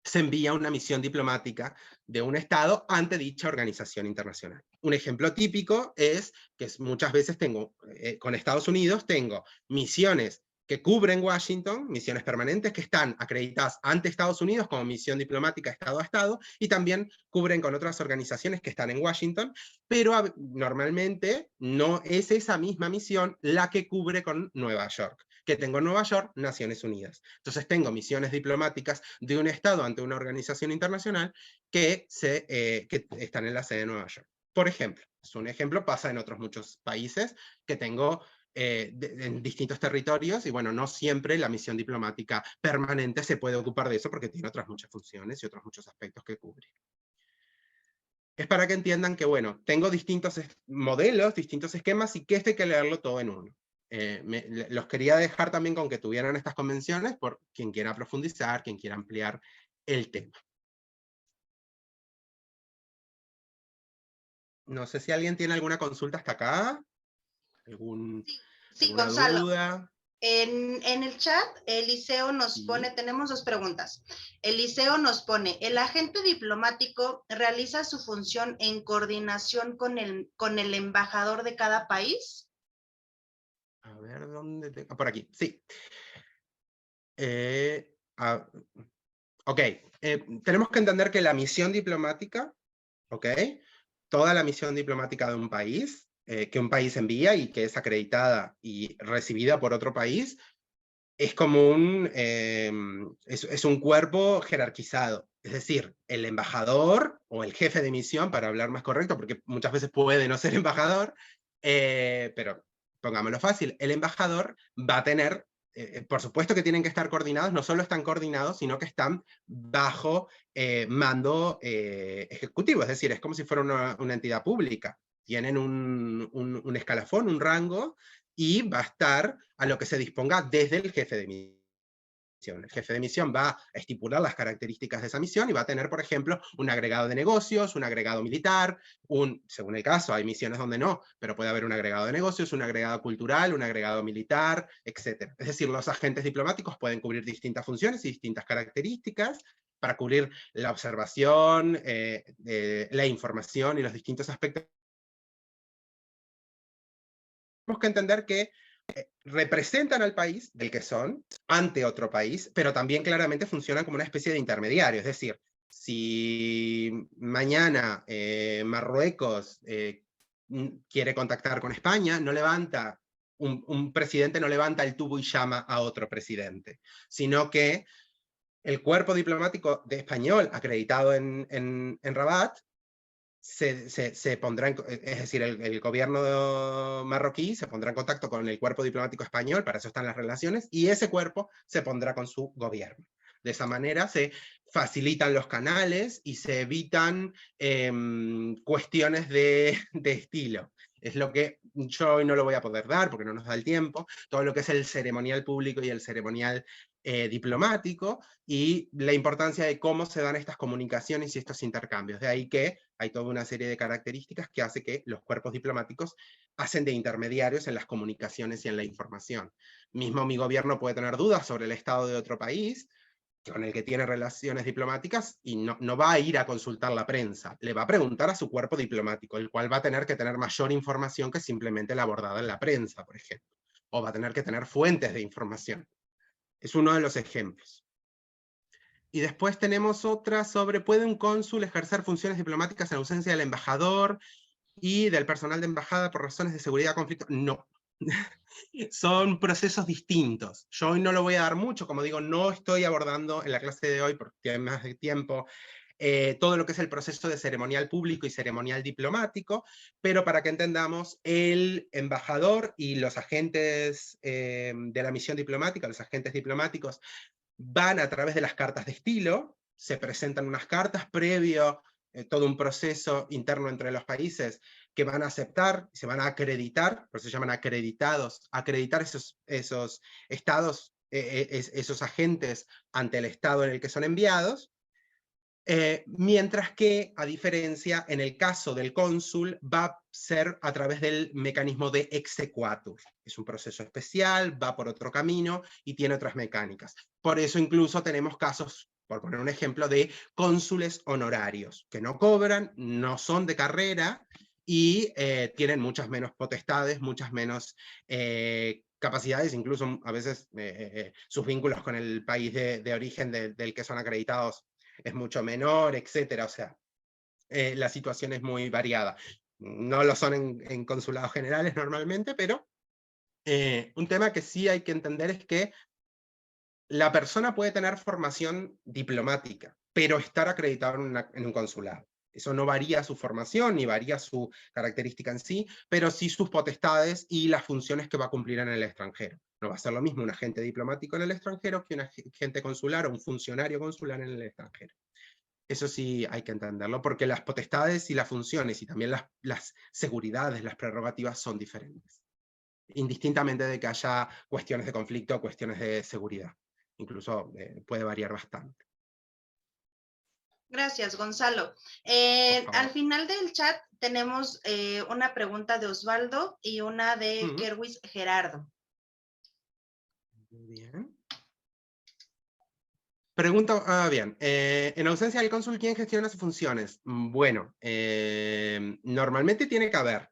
se envía una misión diplomática de un Estado ante dicha organización internacional. Un ejemplo típico es que muchas veces con Estados Unidos tengo misiones que cubren Washington, misiones permanentes que están acreditadas ante Estados Unidos como misión diplomática Estado a Estado, y también cubren con otras organizaciones que están en Washington, pero normalmente no es esa misma misión la que cubre con Nueva York. Que tengo en Nueva York, Naciones Unidas. Entonces tengo misiones diplomáticas de un Estado ante una organización internacional que están en la sede de Nueva York. Por ejemplo, es un ejemplo, pasa en otros muchos países que tengo en distintos territorios, y bueno, no siempre la misión diplomática permanente se puede ocupar de eso porque tiene otras muchas funciones y otros muchos aspectos que cubrir. Es para que entiendan que, bueno, tengo distintos modelos, distintos esquemas, y que hay que leerlo todo en uno. Los quería dejar también con que tuvieran estas convenciones por quien quiera profundizar, quien quiera ampliar el tema. No sé si alguien tiene alguna consulta hasta acá.
Sí,
¿Alguna
Gonzalo.
duda?
En el chat, Eliseo nos pone, tenemos 2 preguntas. Eliseo nos pone, ¿el agente diplomático realiza su función en coordinación con el embajador de cada país?
A ver, ¿dónde tengo? Por aquí, sí. Ok, tenemos que entender que la misión diplomática, ok, toda la misión diplomática de un país, que un país envía y que es acreditada y recibida por otro país, es como es un cuerpo jerarquizado. Es decir, el embajador o el jefe de misión, para hablar más correcto, porque muchas veces puede no ser embajador, pero pongámoslo fácil, el embajador va a tener, por supuesto que tienen que estar coordinados, no solo están coordinados, sino que están bajo mando ejecutivo, es decir, es como si fuera una entidad pública. Tienen un escalafón, un rango, y va a estar a lo que se disponga desde el jefe de misión. El jefe de misión va a estipular las características de esa misión y va a tener, por ejemplo, un agregado de negocios, un agregado militar, según el caso, hay misiones donde no, pero puede haber un agregado de negocios, un agregado cultural, un agregado militar, etc. Es decir, los agentes diplomáticos pueden cubrir distintas funciones y distintas características para cubrir la observación, la información y los distintos aspectos. Tenemos que entender que representan al país del que son ante otro país, pero también claramente funcionan como una especie de intermediario. Es decir, si mañana Marruecos quiere contactar con España, no levanta, un presidente no levanta el tubo y llama a otro presidente, sino que el cuerpo diplomático de español acreditado en Rabat se pondrá, es decir, el gobierno marroquí se pondrá en contacto con el cuerpo diplomático español, para eso están las relaciones, y ese cuerpo se pondrá con su gobierno. De esa manera se facilitan los canales y se evitan cuestiones de estilo. Es lo que yo hoy no lo voy a poder dar porque no nos da el tiempo, todo lo que es el ceremonial público y el ceremonial diplomático, y la importancia de cómo se dan estas comunicaciones y estos intercambios. De ahí que hay toda una serie de características que hace que los cuerpos diplomáticos hacen de intermediarios en las comunicaciones y en la información. Mismo mi gobierno puede tener dudas sobre el estado de otro país con el que tiene relaciones diplomáticas y no va a ir a consultar la prensa, le va a preguntar a su cuerpo diplomático, el cual va a tener que tener mayor información que simplemente la abordada en la prensa, por ejemplo, o va a tener que tener fuentes de información. Es uno de los ejemplos. Y después tenemos otra sobre, ¿puede un cónsul ejercer funciones diplomáticas en ausencia del embajador y del personal de embajada por razones de seguridad o conflicto? No. Son procesos distintos. Yo hoy no lo voy a dar mucho, como digo, no estoy abordando en la clase de hoy, por temas de tiempo, todo lo que es el proceso de ceremonial público y ceremonial diplomático, pero para que entendamos, el embajador y los agentes de la misión diplomática, los agentes diplomáticos, van a través de las cartas de estilo, se presentan unas cartas previo todo un proceso interno entre los países que van a aceptar, se van a acreditar, por eso se llaman acreditados, acreditar esos estados, esos agentes ante el estado en el que son enviados, mientras que, a diferencia, en el caso del cónsul, va a ser a través del mecanismo de exequatur. Es un proceso especial, va por otro camino y tiene otras mecánicas. Por eso incluso tenemos casos, por poner un ejemplo, de cónsules honorarios, que no cobran, no son de carrera y tienen muchas menos potestades, muchas menos capacidades, incluso a veces sus vínculos con el país de origen del que son acreditados es mucho menor, etcétera. O sea, la situación es muy variada. No lo son en consulados generales normalmente, pero un tema que sí hay que entender es que la persona puede tener formación diplomática, pero estar acreditado en un consulado. Eso no varía su formación, ni varía su característica en sí, pero sí sus potestades y las funciones que va a cumplir en el extranjero. No va a ser lo mismo un agente diplomático en el extranjero que un agente consular o un funcionario consular en el extranjero. Eso sí hay que entenderlo, porque las potestades y las funciones y también las seguridades, las prerrogativas son diferentes, indistintamente de que haya cuestiones de conflicto o cuestiones de seguridad. Incluso puede variar bastante.
Gracias, Gonzalo. Al final del chat tenemos una pregunta de Osvaldo y una de Kerwis Gerardo.
Muy bien. Pregunta, bien, en ausencia del cónsul, ¿quién gestiona sus funciones? Bueno, normalmente tiene que haber.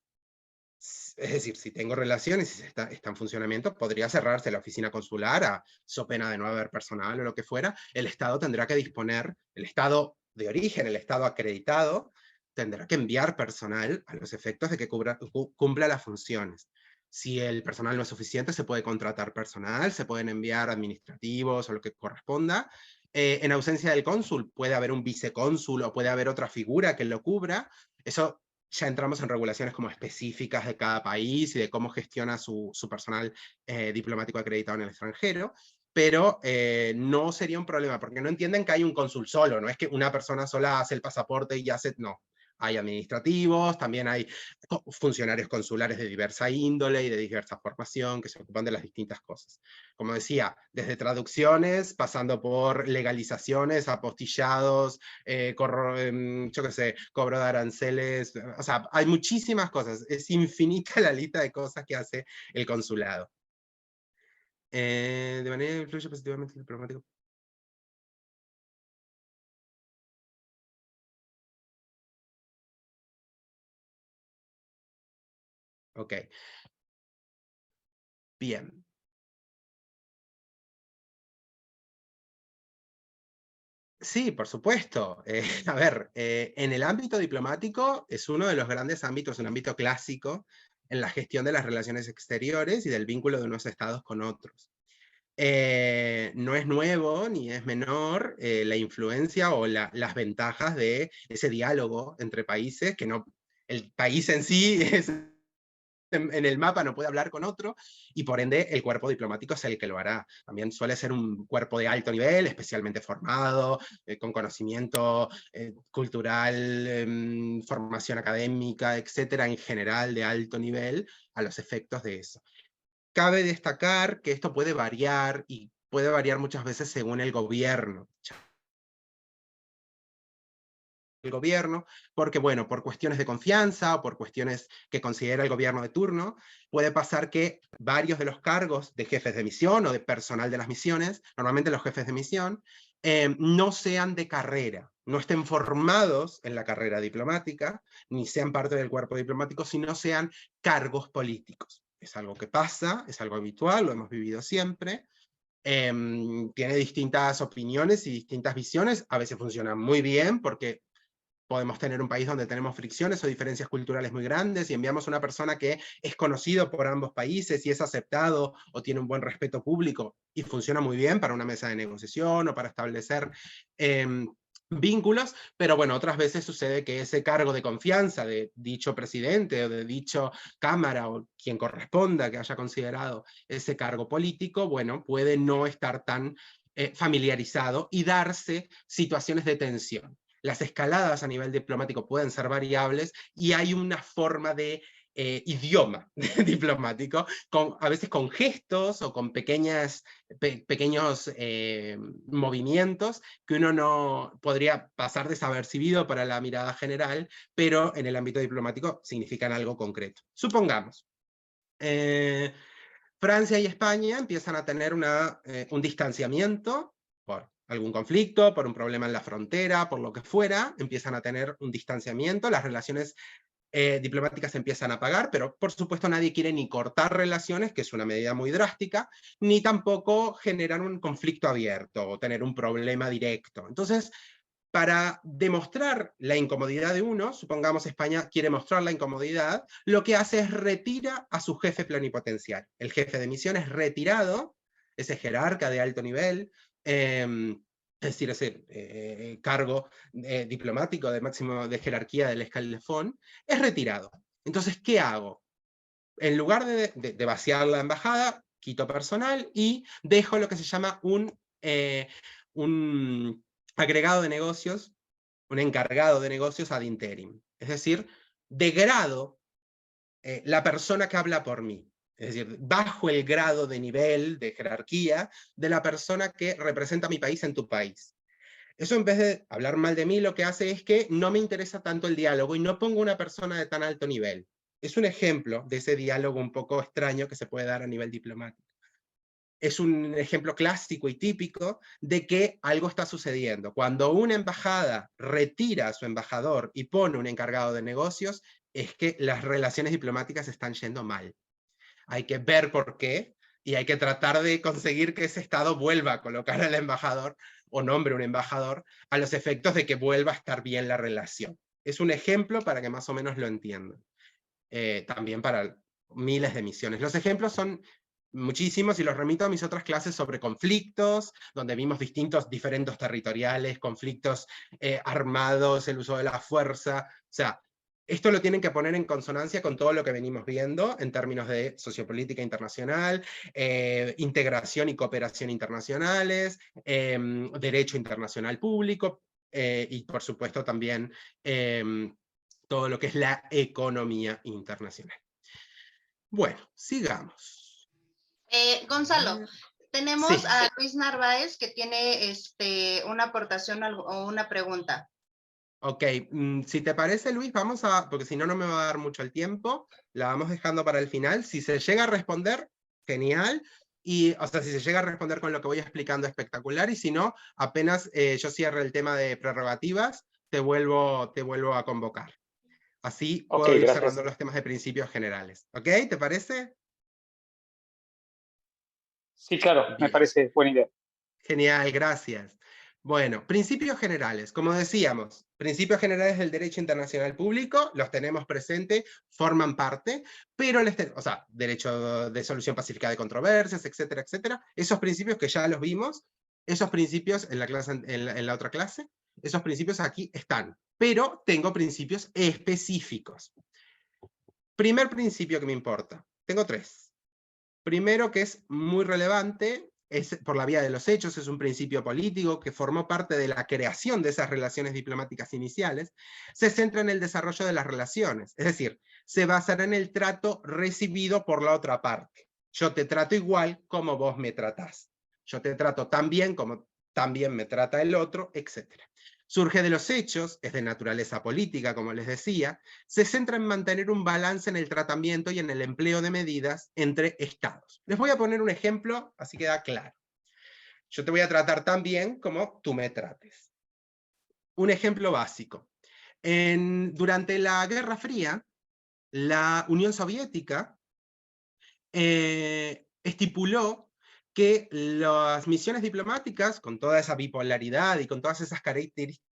Es decir, si tengo relaciones y está en funcionamiento, podría cerrarse la oficina consular so pena de no haber personal o lo que fuera. El Estado tendrá que disponer, el Estado de origen, el Estado acreditado, tendrá que enviar personal a los efectos de que cumpla las funciones. Si el personal no es suficiente, se puede contratar personal, se pueden enviar administrativos o lo que corresponda. En ausencia del cónsul, puede haber un vicecónsul o puede haber otra figura que lo cubra. Eso ya entramos en regulaciones como específicas de cada país y de cómo gestiona su personal diplomático acreditado en el extranjero, pero no sería un problema, porque no entienden que hay un cónsul solo, no es que una persona sola hace el pasaporte y hace, no. Hay administrativos, también hay funcionarios consulares de diversa índole y de diversa formación que se ocupan de las distintas cosas. Como decía, desde traducciones, pasando por legalizaciones, apostillados, yo qué sé, cobro de aranceles, o sea, hay muchísimas cosas, es infinita la lista de cosas que hace el consulado. De manera que influye positivamente el diplomático. Ok. Bien. Sí, por supuesto. A ver, en el ámbito diplomático es uno de los grandes ámbitos, un ámbito clásico en la gestión de las relaciones exteriores y del vínculo de unos estados con otros. No es nuevo ni es menor la influencia o las ventajas de ese diálogo entre países, que no, el país en sí es en el mapa no puede hablar con otro, y por ende el cuerpo diplomático es el que lo hará. También suele ser un cuerpo de alto nivel, especialmente formado, con conocimiento cultural, formación académica, etcétera, en general de alto nivel, a los efectos de eso. Cabe destacar que esto puede variar, y puede variar muchas veces según el gobierno. El gobierno, porque bueno, por cuestiones de confianza o por cuestiones que considera el gobierno de turno, puede pasar que varios de los cargos de jefes de misión o de personal de las misiones, normalmente los jefes de misión, no sean de carrera, no estén formados en la carrera diplomática, ni sean parte del cuerpo diplomático, sino sean cargos políticos. Es algo que pasa, es algo habitual, lo hemos vivido siempre. Tiene distintas opiniones y distintas visiones, a veces funciona muy bien porque podemos tener un país donde tenemos fricciones o diferencias culturales muy grandes y enviamos una persona que es conocido por ambos países y es aceptado o tiene un buen respeto público y funciona muy bien para una mesa de negociación o para establecer vínculos, pero bueno, otras veces sucede que ese cargo de confianza de dicho presidente o de dicho cámara o quien corresponda que haya considerado ese cargo político, bueno, puede no estar tan familiarizado y darse situaciones de tensión. Las escaladas a nivel diplomático pueden ser variables y hay una forma de idioma diplomático, a veces con gestos o con pequeños movimientos que uno no podría pasar desapercibido para la mirada general, pero en el ámbito diplomático significan algo concreto. Supongamos, Francia y España empiezan a tener un distanciamiento por algún conflicto, por un problema en la frontera, por lo que fuera, empiezan a tener un distanciamiento, las relaciones diplomáticas empiezan a pagar, pero por supuesto nadie quiere ni cortar relaciones, que es una medida muy drástica, ni tampoco generar un conflicto abierto o tener un problema directo. Entonces, para demostrar la incomodidad de uno, supongamos España quiere mostrar la incomodidad, lo que hace es retira a su jefe plenipotenciario. El jefe de misión es retirado, ese jerarca de alto nivel, es decir, ese cargo diplomático de máximo de jerarquía del escalafón, es retirado. Entonces, ¿qué hago? En lugar de vaciar la embajada, quito personal y dejo lo que se llama un agregado de negocios, un encargado de negocios ad interim. Es decir, degrado la persona que habla por mí. Es decir, bajo el grado de nivel, de jerarquía, de la persona que representa a mi país en tu país. Eso, en vez de hablar mal de mí, lo que hace es que no me interesa tanto el diálogo y no pongo una persona de tan alto nivel. Es un ejemplo de ese diálogo un poco extraño que se puede dar a nivel diplomático. Es un ejemplo clásico y típico de que algo está sucediendo. Cuando una embajada retira a su embajador y pone un encargado de negocios, es que las relaciones diplomáticas están yendo mal. Hay que ver por qué y hay que tratar de conseguir que ese Estado vuelva a colocar al embajador o nombre un embajador a los efectos de que vuelva a estar bien la relación. Es un ejemplo para que más o menos lo entiendan. También para miles de misiones. Los ejemplos son muchísimos y los remito a mis otras clases sobre conflictos, donde vimos diferentes territoriales, conflictos armados, el uso de la fuerza. O sea, esto lo tienen que poner en consonancia con todo lo que venimos viendo en términos de sociopolítica internacional, integración y cooperación internacionales, derecho internacional público, y por supuesto también todo lo que es la economía internacional. Bueno, sigamos.
Gonzalo, tenemos
Sí.
a Luis Narváez que tiene una aportación o una pregunta.
Ok, si te parece, Luis, vamos porque si no, no me va a dar mucho el tiempo, la vamos dejando para el final. Si se llega a responder, genial. Y, o sea, si se llega a responder con lo que voy explicando, espectacular. Y si no, apenas yo cierre el tema de prerrogativas, te vuelvo a convocar. Así puedo ir cerrando los temas de principios generales. ¿Ok? ¿Te parece?
Sí, claro, bien. Me parece buena idea.
Genial, gracias. Bueno, principios generales. Como decíamos, principios generales del derecho internacional público, los tenemos presentes, forman parte, pero o sea, derecho de solución pacífica de controversias, etcétera, etcétera. Esos principios que ya los vimos, esos principios en la otra clase, esos principios aquí están. Pero tengo principios específicos. Primer principio que me importa. Tengo tres. Primero, que es muy relevante, es por la vía de los hechos, es un principio político que formó parte de la creación de esas relaciones diplomáticas iniciales, se centra en el desarrollo de las relaciones, es decir, se basará en el trato recibido por la otra parte. Yo te trato igual como vos me tratás. Yo te trato tan bien como también me trata el otro, etc. Surge de los hechos, es de naturaleza política, como les decía, se centra en mantener un balance en el tratamiento y en el empleo de medidas entre estados. Les voy a poner un ejemplo, así queda claro. Yo te voy a tratar tan bien como tú me trates. Un ejemplo básico. Durante la Guerra Fría, la Unión Soviética estipuló que las misiones diplomáticas, con toda esa bipolaridad y con todas esas características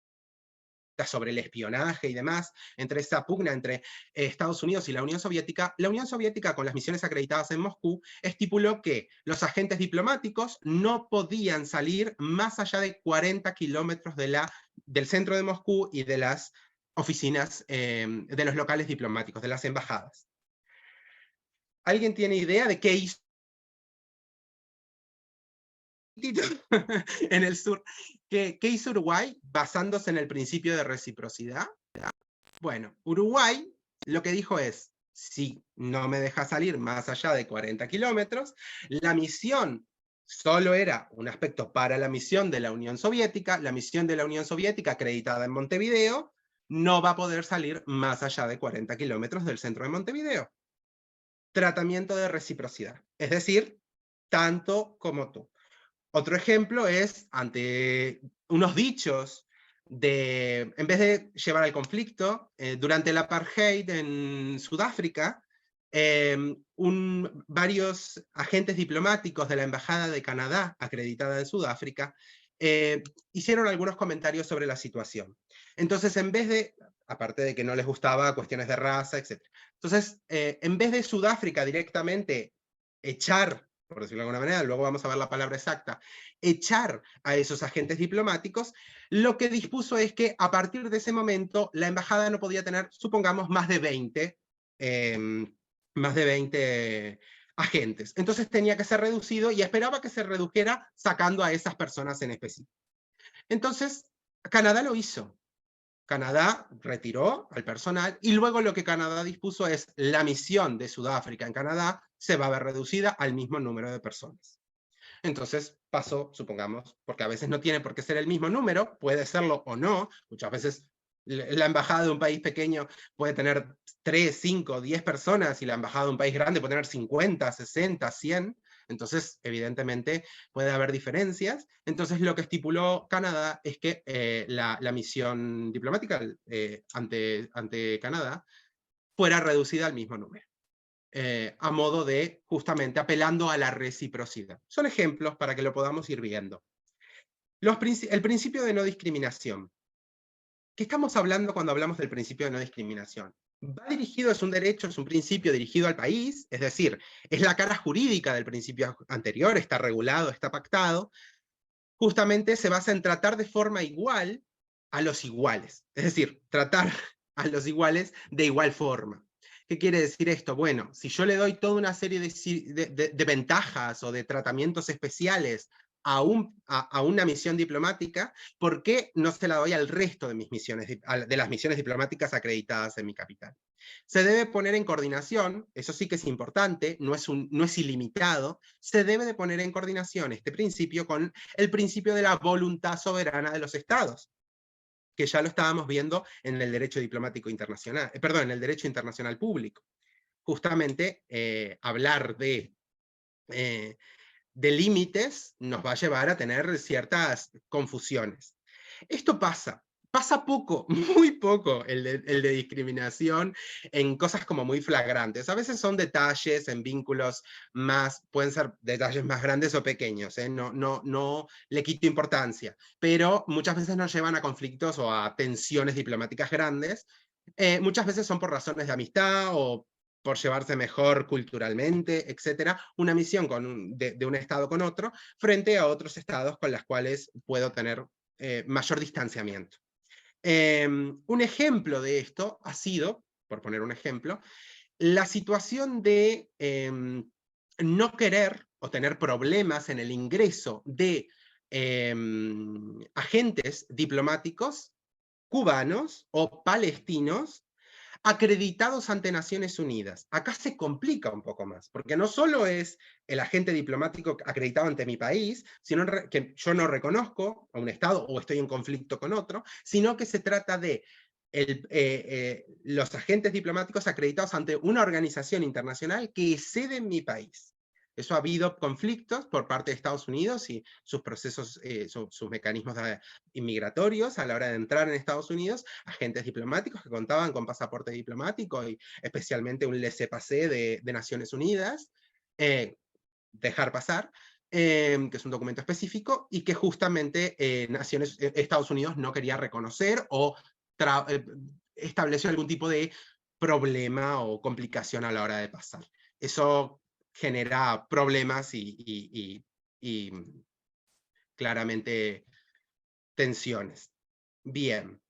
sobre el espionaje y demás, entre esa pugna entre Estados Unidos y la Unión Soviética con las misiones acreditadas en Moscú, estipuló que los agentes diplomáticos no podían salir más allá de 40 kilómetros de la del centro de Moscú y de las oficinas, de los locales diplomáticos, de las embajadas. ¿Alguien tiene idea de qué hizo en el sur? ¿Qué hizo Uruguay basándose en el principio de reciprocidad? Bueno, Uruguay lo que dijo es, si no me deja salir más allá de 40 kilómetros, la misión solo era un aspecto para la misión de la Unión Soviética, la misión de la Unión Soviética acreditada en Montevideo no va a poder salir más allá de 40 kilómetros del centro de Montevideo. Tratamiento de reciprocidad, es decir, tanto como tú. Otro ejemplo es, ante unos dichos en vez de llevar al conflicto, durante el apartheid en Sudáfrica, varios agentes diplomáticos de la Embajada de Canadá, acreditada en Sudáfrica, hicieron algunos comentarios sobre la situación. Entonces, en vez de, aparte de que no les gustaba cuestiones de raza, etc. Entonces, en vez de Sudáfrica directamente echar, por decirlo de alguna manera, luego vamos a ver la palabra exacta, echar a esos agentes diplomáticos, lo que dispuso es que a partir de ese momento la embajada no podía tener, supongamos, más de 20 agentes. Entonces tenía que ser reducido y esperaba que se redujera sacando a esas personas en específico. Entonces, Canadá lo hizo. Canadá retiró al personal y luego lo que Canadá dispuso es la misión de Sudáfrica en Canadá se va a ver reducida al mismo número de personas. Entonces pasó, supongamos, porque a veces no tiene por qué ser el mismo número, puede serlo o no, muchas veces la embajada de un país pequeño puede tener 3, 5, 10 personas y la embajada de un país grande puede tener 50, 60, 100, entonces evidentemente puede haber diferencias. Entonces lo que estipuló Canadá es que la misión diplomática ante Canadá fuera reducida al mismo número. A modo de, justamente, apelando a la reciprocidad. Son ejemplos para que lo podamos ir viendo. El principio de no discriminación. ¿Qué estamos hablando cuando hablamos del principio de no discriminación? Va dirigido, es un derecho, es un principio dirigido al país, es decir, es la cara jurídica del principio anterior, está regulado, está pactado, justamente se basa en tratar de forma igual a los iguales, es decir, tratar a los iguales de igual forma. ¿Qué quiere decir esto? Bueno, si yo le doy toda una serie de ventajas o de tratamientos especiales a una misión diplomática, ¿por qué no se la doy al resto de mis misiones, de las misiones diplomáticas acreditadas en mi capital? Se debe poner en coordinación, eso sí que es importante, no es ilimitado, se debe de poner en coordinación este principio con el principio de la voluntad soberana de los estados, que ya lo estábamos viendo en el derecho diplomático internacional, en el derecho internacional público. Justamente hablar de límites nos va a llevar a tener ciertas confusiones. Esto pasa poco, muy poco, el de discriminación en cosas como muy flagrantes. A veces son detalles en vínculos pueden ser detalles más grandes o pequeños, no le quito importancia, pero muchas veces nos llevan a conflictos o a tensiones diplomáticas grandes. Muchas veces son por razones de amistad o por llevarse mejor culturalmente, etc. Una misión de un estado con otro, frente a otros estados con los cuales puedo tener mayor distanciamiento. Un ejemplo de esto ha sido, por poner un ejemplo, la situación de no querer o tener problemas en el ingreso de agentes diplomáticos cubanos o palestinos acreditados ante Naciones Unidas. Acá se complica un poco más, porque no solo es el agente diplomático acreditado ante mi país, sino que yo no reconozco a un Estado o estoy en conflicto con otro, sino que se trata de los agentes diplomáticos acreditados ante una organización internacional que es sede en mi país. Eso ha habido conflictos por parte de Estados Unidos y sus procesos, sus mecanismos inmigratorios a la hora de entrar en Estados Unidos, agentes diplomáticos que contaban con pasaporte diplomático y especialmente un laissez-passer de Naciones Unidas, dejar pasar, que es un documento específico y que justamente Estados Unidos no quería reconocer o estableció algún tipo de problema o complicación a la hora de pasar. Eso genera problemas y claramente tensiones. Bien.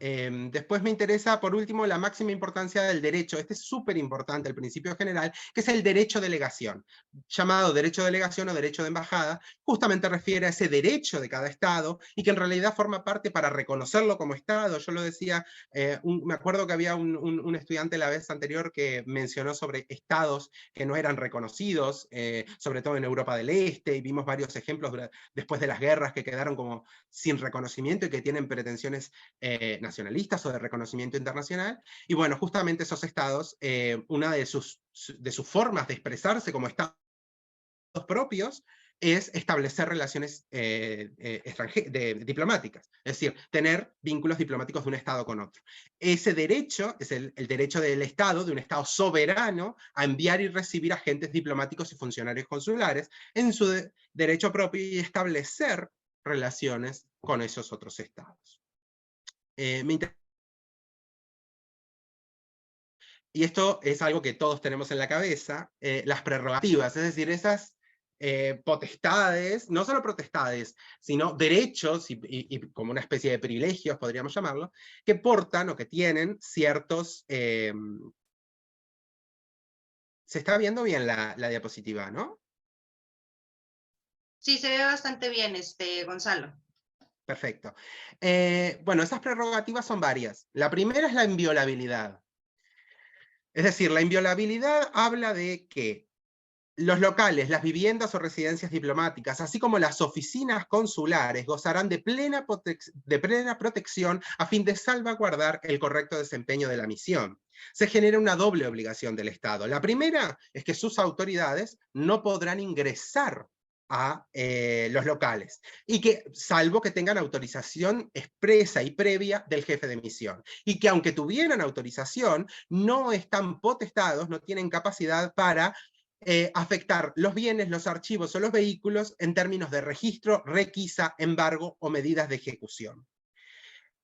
Después me interesa, por último, la máxima importancia del derecho. Este es súper importante, el principio general, que es el derecho de delegación. Llamado derecho de delegación o derecho de embajada, justamente refiere a ese derecho de cada Estado, y que en realidad forma parte para reconocerlo como Estado. Yo lo decía, me acuerdo que había un estudiante la vez anterior que mencionó sobre Estados que no eran reconocidos, sobre todo en Europa del Este, y vimos varios ejemplos después de las guerras que quedaron como sin reconocimiento y que tienen pretensiones nacionalistas o de reconocimiento internacional, y bueno, justamente esos estados, una de sus formas de expresarse como estados propios es establecer relaciones diplomáticas, es decir, tener vínculos diplomáticos de un Estado con otro. Ese derecho es el derecho del Estado, de un Estado soberano, a enviar y recibir agentes diplomáticos y funcionarios consulares en su derecho propio y establecer relaciones con esos otros Estados. Y esto es algo que todos tenemos en la cabeza, las prerrogativas, es decir, esas potestades, no solo potestades, sino derechos y como una especie de privilegios, podríamos llamarlo, que portan o que tienen ciertos... se está viendo bien la diapositiva, ¿no?
Sí, se ve bastante bien, Gonzalo.
Perfecto. Bueno, esas prerrogativas son varias. La primera es la inviolabilidad. Es decir, la inviolabilidad habla de que los locales, las viviendas o residencias diplomáticas, así como las oficinas consulares, gozarán de plena protección a fin de salvaguardar el correcto desempeño de la misión. Se genera una doble obligación del Estado. La primera es que sus autoridades no podrán ingresar a los locales, y que, salvo que tengan autorización expresa y previa del jefe de misión, y que aunque tuvieran autorización, no están potestados, no tienen capacidad para afectar los bienes, los archivos o los vehículos en términos de registro, requisa, embargo o medidas de ejecución.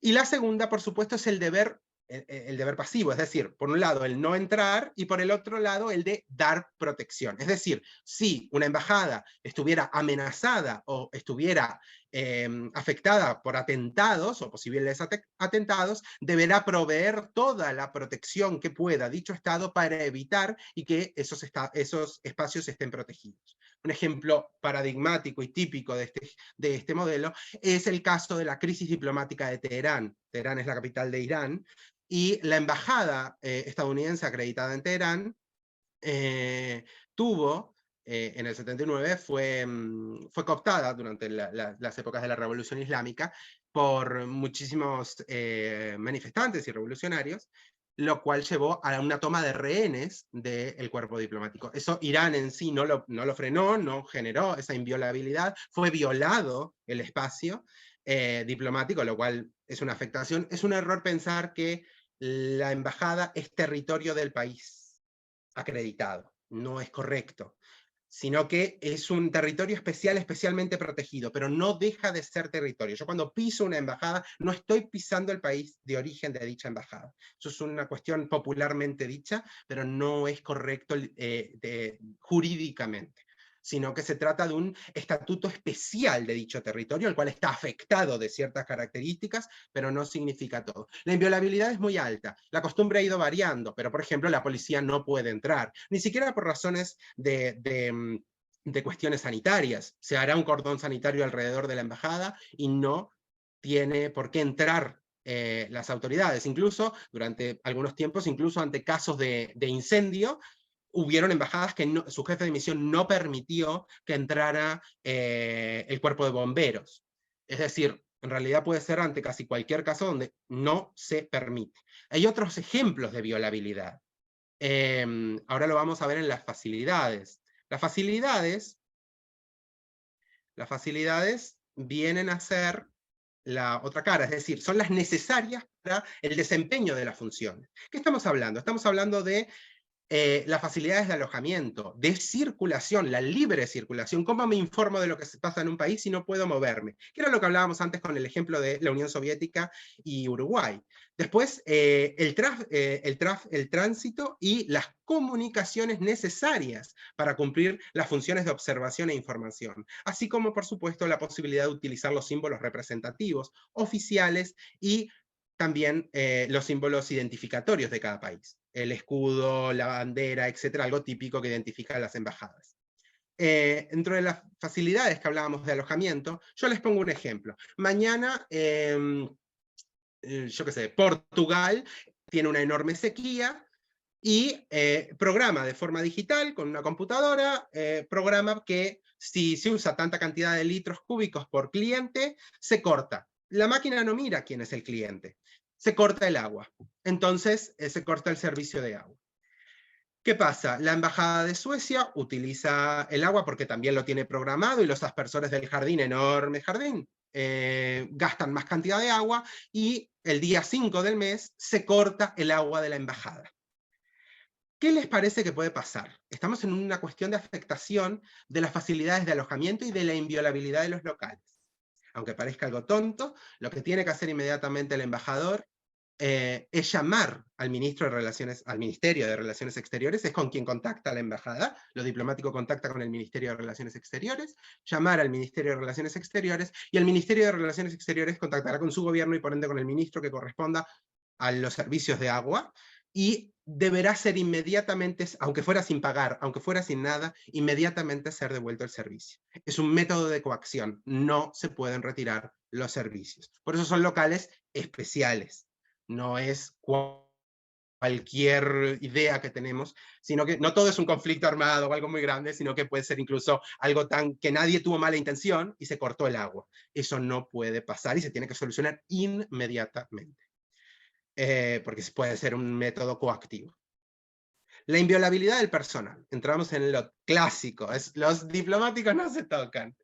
Y la segunda, por supuesto, es el deber pasivo, es decir, por un lado el no entrar y por el otro lado el de dar protección. Es decir, si una embajada estuviera amenazada o estuviera afectada por atentados o posibles atentados, deberá proveer toda la protección que pueda dicho Estado para evitar y que esos espacios estén protegidos. Un ejemplo paradigmático y típico de este modelo es el caso de la crisis diplomática de Teherán. Teherán es la capital de Irán, y la embajada estadounidense acreditada en Teherán tuvo, en el 79, fue cooptada durante las épocas de la Revolución Islámica por muchísimos manifestantes y revolucionarios, lo cual llevó a una toma de rehenes del cuerpo diplomático. Eso Irán en sí no lo frenó, no generó esa inviolabilidad, fue violado el espacio diplomático, lo cual es una afectación. Es un error pensar que la embajada es territorio del país acreditado. No es correcto, sino que es un territorio especial, especialmente protegido, pero no deja de ser territorio. Yo cuando piso una embajada, no estoy pisando el país de origen de dicha embajada. Eso es una cuestión popularmente dicha, pero no es correcto jurídicamente, sino que se trata de un estatuto especial de dicho territorio, el cual está afectado de ciertas características, pero no significa todo. La inviolabilidad es muy alta, la costumbre ha ido variando, pero por ejemplo la policía no puede entrar, ni siquiera por razones de cuestiones sanitarias. Se hará un cordón sanitario alrededor de la embajada y no tiene por qué entrar las autoridades. Incluso durante algunos tiempos, incluso ante casos de incendio, hubieron embajadas que su jefe de misión no permitió que entrara el cuerpo de bomberos. Es decir, en realidad puede ser ante casi cualquier caso donde no se permite. Hay otros ejemplos de violabilidad. Ahora lo vamos a ver en las facilidades. Las facilidades vienen a ser la otra cara, es decir, son las necesarias para el desempeño de las funciones. ¿Qué estamos hablando? Estamos hablando de las facilidades de alojamiento, de circulación, la libre circulación. ¿Cómo me informo de lo que se pasa en un país si no puedo moverme? Que era lo que hablábamos antes con el ejemplo de la Unión Soviética y Uruguay. Después, el tránsito y las comunicaciones necesarias para cumplir las funciones de observación e información, así como, por supuesto, la posibilidad de utilizar los símbolos representativos, oficiales y también los símbolos identificatorios de cada país. El escudo, la bandera, etcétera, algo típico que identifica a las embajadas. Dentro de las facilidades que hablábamos de alojamiento, yo les pongo un ejemplo. Mañana, yo qué sé, Portugal tiene una enorme sequía y programa de forma digital, con una computadora, programa que si se usa tanta cantidad de litros cúbicos por cliente, se corta. La máquina no mira quién es el cliente. Se corta el agua. Entonces, se corta el servicio de agua. ¿Qué pasa? La Embajada de Suecia utiliza el agua porque también lo tiene programado, y los aspersores del jardín, enorme jardín, gastan más cantidad de agua, y el día 5 del mes se corta el agua de la embajada. ¿Qué les parece que puede pasar? Estamos en una cuestión de afectación de las facilidades de alojamiento y de la inviolabilidad de los locales. Aunque parezca algo tonto, lo que tiene que hacer inmediatamente el embajador es llamar al Ministerio de Relaciones Exteriores, es con quien contacta a la embajada, lo diplomático contacta con el Ministerio de Relaciones Exteriores, llamar al Ministerio de Relaciones Exteriores, y el Ministerio de Relaciones Exteriores contactará con su gobierno y por ende con el ministro que corresponda a los servicios de agua, y deberá ser inmediatamente, aunque fuera sin pagar, aunque fuera sin nada, inmediatamente ser devuelto el servicio. Es un método de coacción, no se pueden retirar los servicios. Por eso son locales especiales, no es cualquier idea que tenemos, sino que no todo es un conflicto armado o algo muy grande, sino que puede ser incluso algo tan que nadie tuvo mala intención y se cortó el agua. Eso no puede pasar y se tiene que solucionar inmediatamente. Porque puede ser un método coactivo. La inviolabilidad del personal. Entramos en lo clásico. Los diplomáticos no se tocan.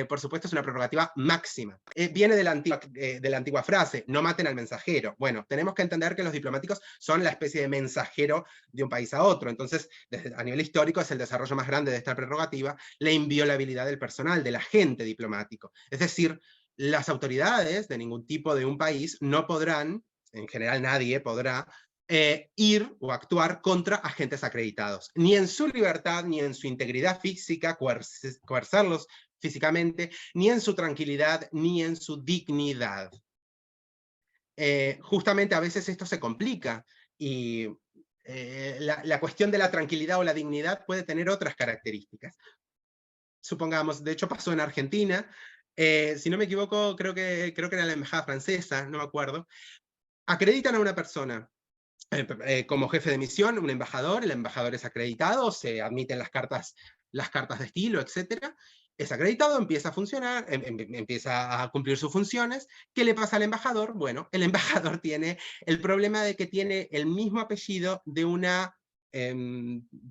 Por supuesto, es una prerrogativa máxima. Viene de la antigua frase, no maten al mensajero. Bueno, tenemos que entender que los diplomáticos son la especie de mensajero de un país a otro. Entonces, a nivel histórico, es el desarrollo más grande de esta prerrogativa, la inviolabilidad del personal, del agente diplomático. Es decir, las autoridades de ningún tipo de un país no podrán, en general nadie podrá, ir o actuar contra agentes acreditados. Ni en su libertad, ni en su integridad física, coercerlos físicamente, ni en su tranquilidad, ni en su dignidad. Justamente a veces esto se complica, y la cuestión de la tranquilidad o la dignidad puede tener otras características. Supongamos, de hecho pasó en Argentina, si no me equivoco, creo que era la embajada francesa, no me acuerdo, acreditan a una persona como jefe de misión, un embajador, el embajador es acreditado, se admiten las cartas de estilo, etc. Es acreditado, empieza a funcionar, empieza a cumplir sus funciones. ¿Qué le pasa al embajador? Bueno, el embajador tiene el problema de que tiene el mismo apellido de una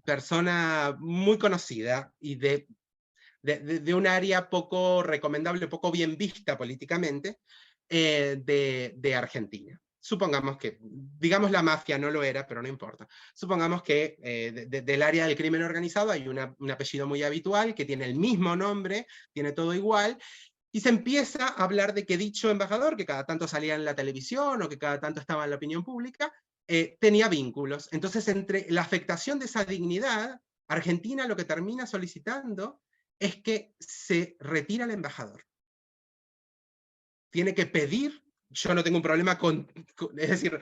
persona muy conocida y de un área poco recomendable, poco bien vista políticamente, de Argentina. Supongamos que, digamos la mafia no lo era, pero no importa. Supongamos que del área del crimen organizado hay un apellido muy habitual, que tiene el mismo nombre, tiene todo igual, y se empieza a hablar de que dicho embajador, que cada tanto salía en la televisión, o que cada tanto estaba en la opinión pública, tenía vínculos. Entonces, entre la afectación de esa dignidad, Argentina lo que termina solicitando es que se retire al embajador. Tiene que pedir, yo no tengo un problema es decir,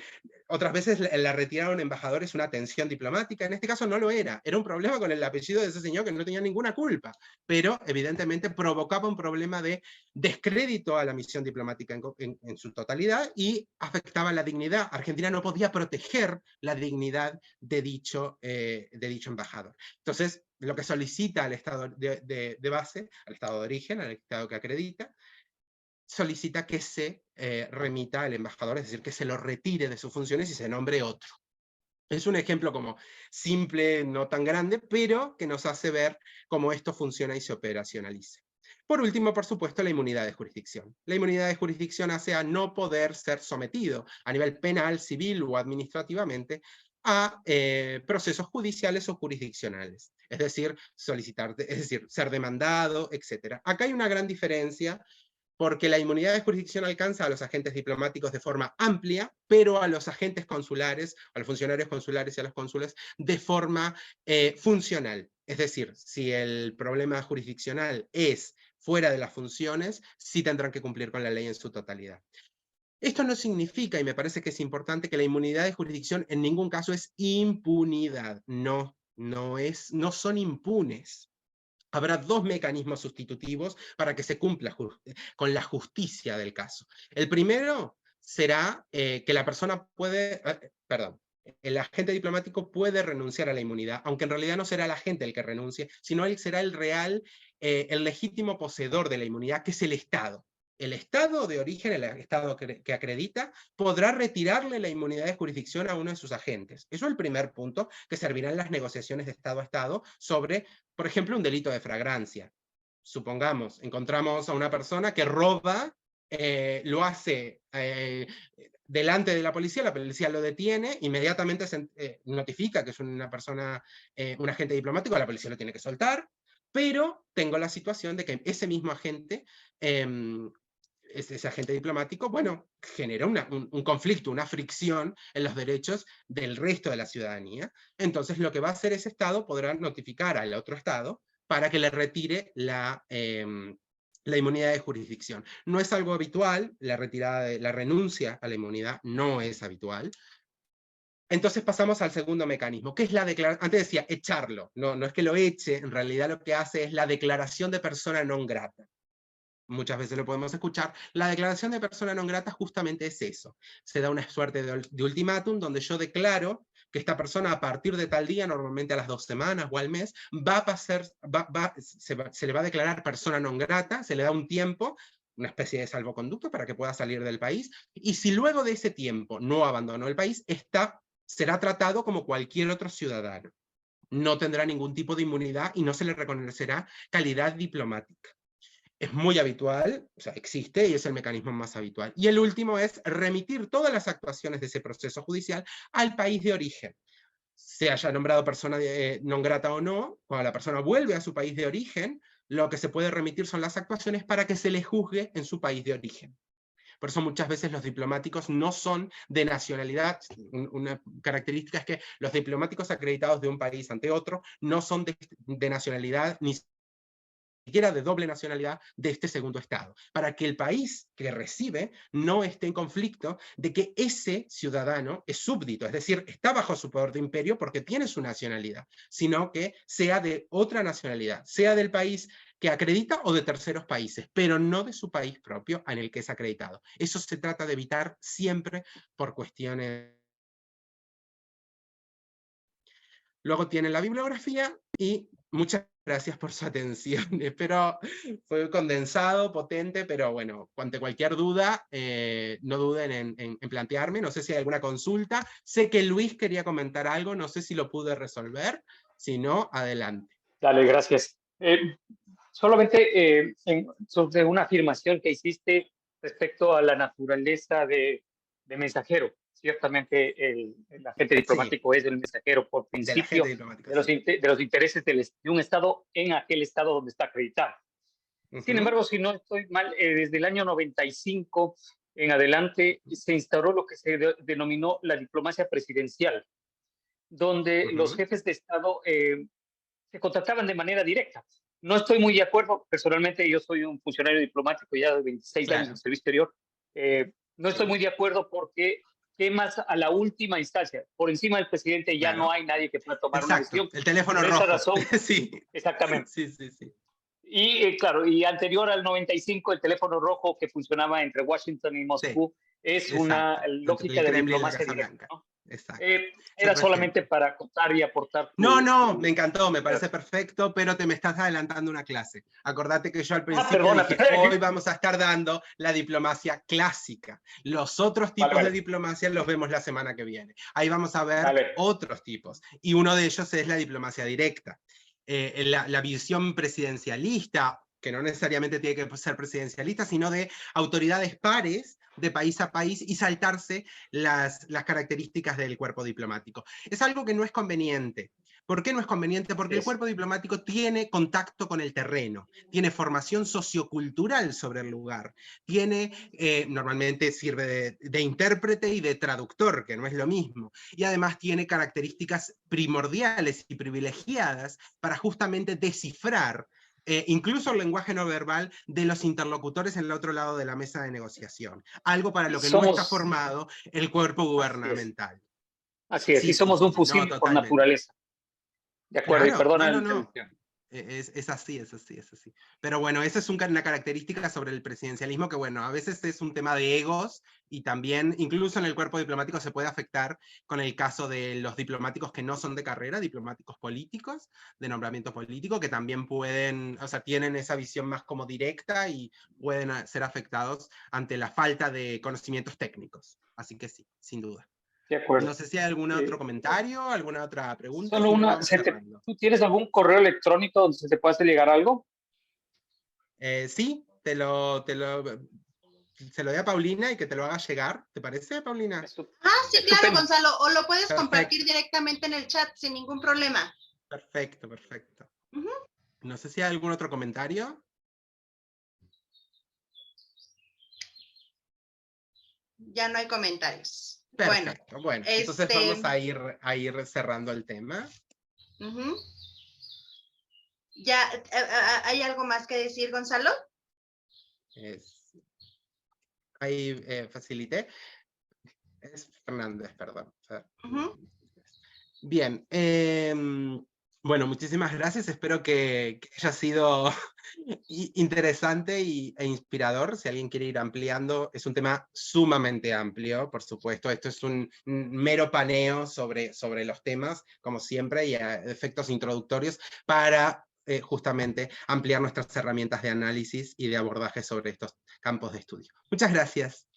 otras veces la retirada de un embajador es una tensión diplomática, en este caso no lo era un problema con el apellido de ese señor que no tenía ninguna culpa, pero evidentemente provocaba un problema de descrédito a la misión diplomática en su totalidad, y afectaba la dignidad. Argentina no podía proteger la dignidad de dicho embajador. Entonces, lo que solicita al Estado de base, al Estado de origen, al Estado que acredita, solicita que se remita al embajador, es decir, que se lo retire de sus funciones y se nombre otro. Es un ejemplo como simple, no tan grande, pero que nos hace ver cómo esto funciona y se operacionaliza. Por último, por supuesto, la inmunidad de jurisdicción. La inmunidad de jurisdicción hace a no poder ser sometido a nivel penal, civil o administrativamente a procesos judiciales o jurisdiccionales. Es decir, ser demandado, etc. Acá hay una gran diferencia, porque la inmunidad de jurisdicción alcanza a los agentes diplomáticos de forma amplia, pero a los agentes consulares, a los funcionarios consulares y a los cónsules de forma funcional. Es decir, si el problema jurisdiccional es fuera de las funciones, sí tendrán que cumplir con la ley en su totalidad. Esto no significa, y me parece que es importante, que la inmunidad de jurisdicción en ningún caso es impunidad. No son impunes. Habrá dos mecanismos sustitutivos para que se cumpla con la justicia del caso. El primero será que la persona el agente diplomático puede renunciar a la inmunidad, aunque en realidad no será el agente el que renuncie, sino él será el legítimo poseedor de la inmunidad, que es el Estado. El Estado de origen, el Estado que acredita, podrá retirarle la inmunidad de jurisdicción a uno de sus agentes. Eso es el primer punto que servirá en las negociaciones de Estado a Estado sobre, por ejemplo, un delito de flagrancia. Supongamos, encontramos a una persona que roba, lo hace delante de la policía lo detiene, inmediatamente se notifica que es una persona, un agente diplomático, la policía lo tiene que soltar, pero tengo la situación de que ese mismo agente, ese agente diplomático, bueno, genera un conflicto, una fricción en los derechos del resto de la ciudadanía. Entonces lo que va a hacer ese Estado podrá notificar al otro Estado para que le retire la inmunidad de jurisdicción. No es algo habitual, la renuncia a la inmunidad no es habitual. Entonces pasamos al segundo mecanismo, que es la declaración. Antes decía echarlo, no es que lo eche, en realidad lo que hace es la declaración de persona non grata. Muchas veces lo podemos escuchar. La declaración de persona non grata justamente es eso. Se da una suerte de ultimátum donde yo declaro que esta persona a partir de tal día, normalmente a las 2 semanas o al mes, se le va a declarar persona non grata, se le da un tiempo, una especie de salvoconducto para que pueda salir del país, y si luego de ese tiempo no abandonó el país, será tratado como cualquier otro ciudadano. No tendrá ningún tipo de inmunidad y no se le reconocerá calidad diplomática. Es muy habitual, o sea, existe y es el mecanismo más habitual. Y el último es remitir todas las actuaciones de ese proceso judicial al país de origen. Se haya nombrado persona non grata o no, cuando la persona vuelve a su país de origen, lo que se puede remitir son las actuaciones para que se le juzgue en su país de origen. Por eso muchas veces los diplomáticos no son de nacionalidad. Una característica es que los diplomáticos acreditados de un país ante otro no son de nacionalidad ni siquiera de doble nacionalidad de este segundo Estado, para que el país que recibe no esté en conflicto de que ese ciudadano es súbdito, es decir, está bajo su poder de imperio porque tiene su nacionalidad, sino que sea de otra nacionalidad, sea del país que acredita o de terceros países, pero no de su país propio en el que es acreditado. Eso se trata de evitar siempre por cuestiones. Luego tienen la bibliografía y muchas gracias por su atención. Espero fue condensado, potente, pero bueno, ante cualquier duda, no duden en plantearme. No sé si hay alguna consulta. Sé que Luis quería comentar algo, no sé si lo pude resolver. Si no, adelante.
Dale, gracias. Solamente sobre una afirmación que hiciste respecto a la naturaleza de mensajero. Ciertamente el agente diplomático es el mensajero por principio de los intereses de un Estado en aquel Estado donde está acreditado. Sin embargo, si no estoy mal, desde el año 95 en adelante se instauró lo que se denominó la diplomacia presidencial, donde los jefes de Estado se contrataban de manera directa. No estoy muy de acuerdo, personalmente yo soy un funcionario diplomático ya de 26 años en servicio exterior, no estoy muy de acuerdo porque temas a la última instancia, por encima del presidente ya no hay nadie que pueda tomar una decisión.
El teléfono
por
rojo.
Esa razón,
sí.
Exactamente.
Sí.
Y claro, y anterior al 95, el teléfono rojo que funcionaba entre Washington y Moscú es una lógica de diplomacia directa, ¿no?
Exacto.
Era solamente para contar y aportar.
No, me encantó, me parece perfecto, pero te me estás adelantando una clase. Acordate que yo al principio dije, hoy vamos a estar dando la diplomacia clásica. Los otros tipos de diplomacia los vemos la semana que viene. Ahí vamos a ver otros tipos. Y uno de ellos es la diplomacia directa. La visión presidencialista que no necesariamente tiene que ser presidencialista, sino de autoridades pares de país a país y saltarse las características del cuerpo diplomático. Es algo que no es conveniente. ¿Por qué no es conveniente? Porque el cuerpo diplomático tiene contacto con el terreno, tiene formación sociocultural sobre el lugar, normalmente sirve de intérprete y de traductor, que no es lo mismo, y además tiene características primordiales y privilegiadas para justamente descifrar incluso el lenguaje no verbal de los interlocutores en el otro lado de la mesa de negociación, algo para lo que no está formado el cuerpo gubernamental.
Así es, y somos un fusil por naturaleza. De acuerdo,
claro,
y perdona la interrupción.
Es así. Pero bueno, esa es una característica sobre el presidencialismo que, bueno, a veces es un tema de egos y también, incluso en el cuerpo diplomático se puede afectar con el caso de los diplomáticos que no son de carrera, diplomáticos políticos, de nombramiento político, que también pueden, o sea, tienen esa visión más como directa y pueden ser afectados ante la falta de conocimientos técnicos. Así que sí, sin duda.
De acuerdo.
No sé si hay algún otro comentario, alguna otra pregunta.
Solo una. ¿Tú tienes algún correo electrónico donde se te pueda hacer llegar algo?
Sí, se lo doy a Paulina y que te lo haga llegar. ¿Te parece, Paulina?
Sí, claro, Gonzalo. O lo puedes compartir directamente en el chat sin ningún problema.
Perfecto. No sé si hay algún otro comentario.
Ya no hay comentarios.
Perfecto, bueno, entonces vamos a ir cerrando el tema.
¿Ya hay algo más que decir, Gonzalo?
Ahí facilité. Es Fernández, perdón. Bien, bueno, muchísimas gracias. Espero que haya sido interesante e inspirador. Si alguien quiere ir ampliando, es un tema sumamente amplio, por supuesto. Esto es un mero paneo sobre los temas, como siempre, y a efectos introductorios para justamente ampliar nuestras herramientas de análisis y de abordaje sobre estos campos de estudio. Muchas gracias.